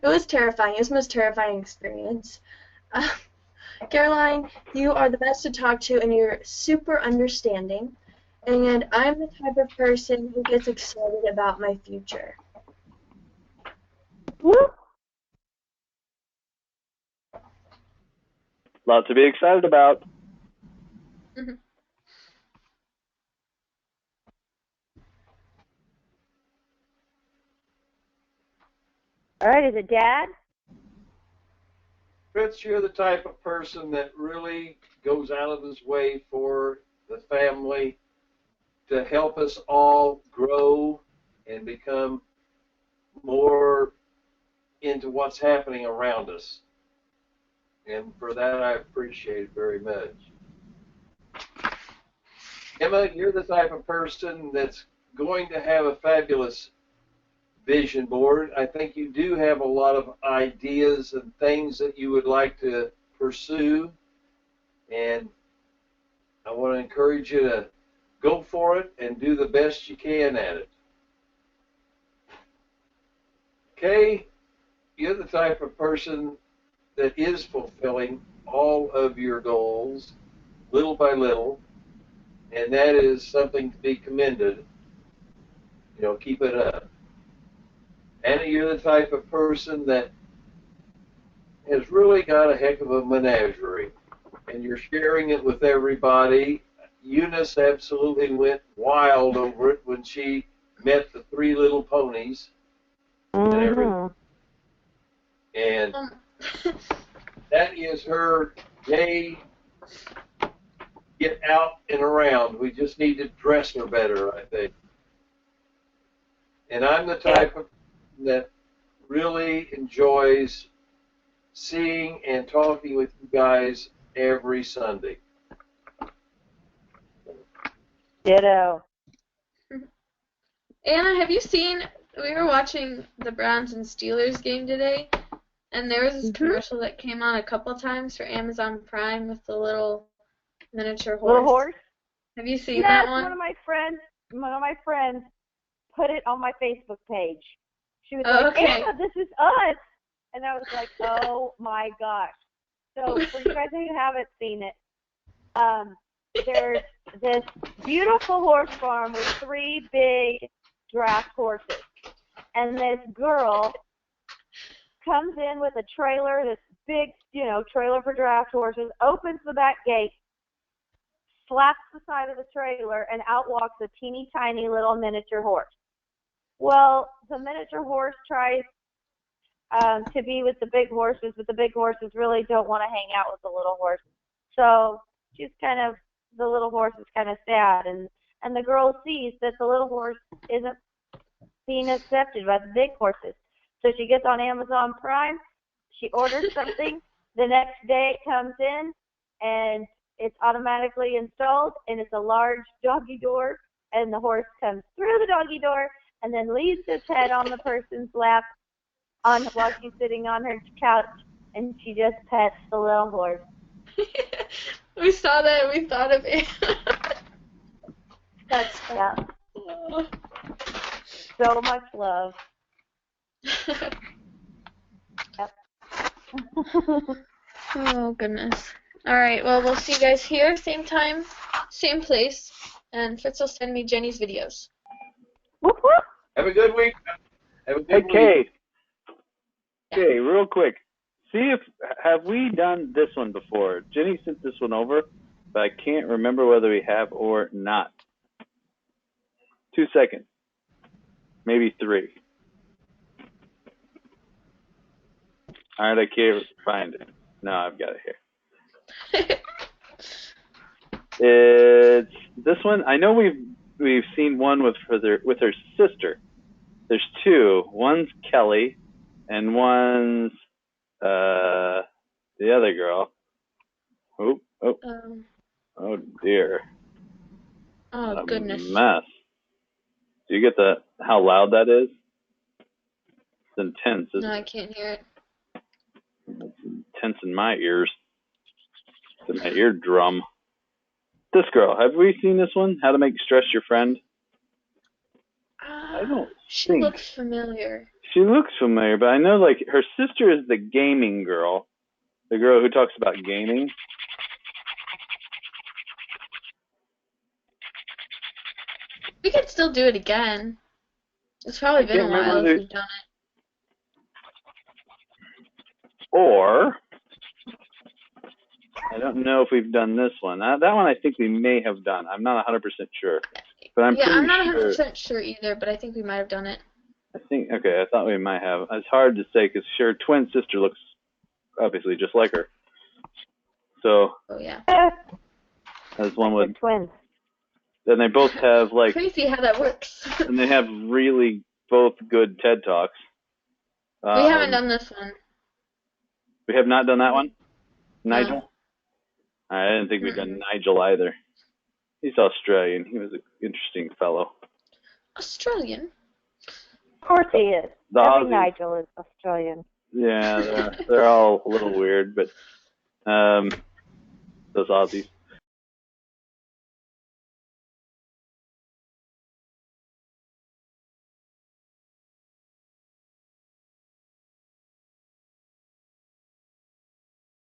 It was terrifying. It was the most terrifying experience. Caroline, you are the best to talk to, and you're super understanding. And I'm the type of person who gets excited about my future. Lots to be excited about. Mhm. All right, is it Dad? Fritz, you're the type of person that really goes out of his way for the family to help us all grow and become more into what's happening around us. And for that, I appreciate it very much. Emma, you're the type of person that's going to have a fabulous vision board. I think you do have a lot of ideas and things that you would like to pursue, and I want to encourage you to go for it and do the best you can at it. Kay, you're the type of person that is fulfilling all of your goals little by little, and that is something to be commended. You know, keep it up. Anna, you're the type of person that has really got a heck of a menagerie, and you're sharing it with everybody. Eunice absolutely went wild over it when she met the 3 little ponies and everything. And that is her day get out and around. We just need to dress her better, I think. And I'm the type of person that really enjoys seeing and talking with you guys every Sunday. Ditto. Anna, have you seen, we were watching the Browns and Steelers game today, and there was this commercial that came on a couple times for Amazon Prime with the little miniature horse. Little horse? Have you seen Yes, that one? one of my friends put it on my Facebook page. She was Oh, like, okay. Anna, this is us. And I was like, oh my gosh. So for you guys who haven't seen it, there's this beautiful horse farm with 3 big draft horses. And this girl comes in with a trailer, this big, trailer for draft horses, opens the back gate, slaps the side of the trailer, and out walks a teeny tiny little miniature horse. Well, the miniature horse tries to be with the big horses, but the big horses really don't want to hang out with the little horse. So the little horse is kind of sad, and the girl sees that the little horse isn't being accepted by the big horses. So she gets on Amazon Prime, she orders something, the next day it comes in, and it's automatically installed, and it's a large doggy door, and the horse comes through the doggy door, and then leaves its head on the person's lap while she's sitting on her couch, and she just pets the little horse. We saw that and we thought of it. That's Yeah. So much love. Yep. Oh, goodness. All right, well, we'll see you guys here, same time, same place, and Fritz will send me Jenny's videos. Whoop, whoop. Have a good week. Have a Hey, good week. Kay. Kay, real quick. See if have we done this one before? Jenny sent this one over, but I can't remember whether we have or not. 2 seconds, maybe 3. All right, I can't find it. No, I've got it here. It's this one. I know we've seen one with her sister. There's 2. One's Kelly, and one's the other girl. Oh dear. Oh What a goodness. mess. Do you get how loud that is? It's intense, isn't No, I it? can't hear it. It's intense in my ears. It's in my eardrum. This girl, have we seen this one? How to make stress your friend? I don't She think. looks familiar. She looks familiar, but I know like her sister is the gaming girl. The girl who talks about gaming. We could still do it again. It's probably been a while since we've done it. Or, I don't know if we've done this one. That one I think we may have done. I'm not 100% sure. But I'm pretty I'm not sure. 100% sure either, but I think we might have done it. I thought we might have. It's hard to say because her twin sister looks obviously just like her. So. Oh, yeah. As one would. They're twins. And they both have like. Crazy how that works. And they have really both good TED Talks. We haven't done this one. We have not done that one? Nigel? No. I didn't think we'd done Nigel either. He's Australian. He was an interesting fellow. Australian? Of course he is. The Every Aussies. Nigel is Australian. Yeah, they're all a little weird, but those Aussies.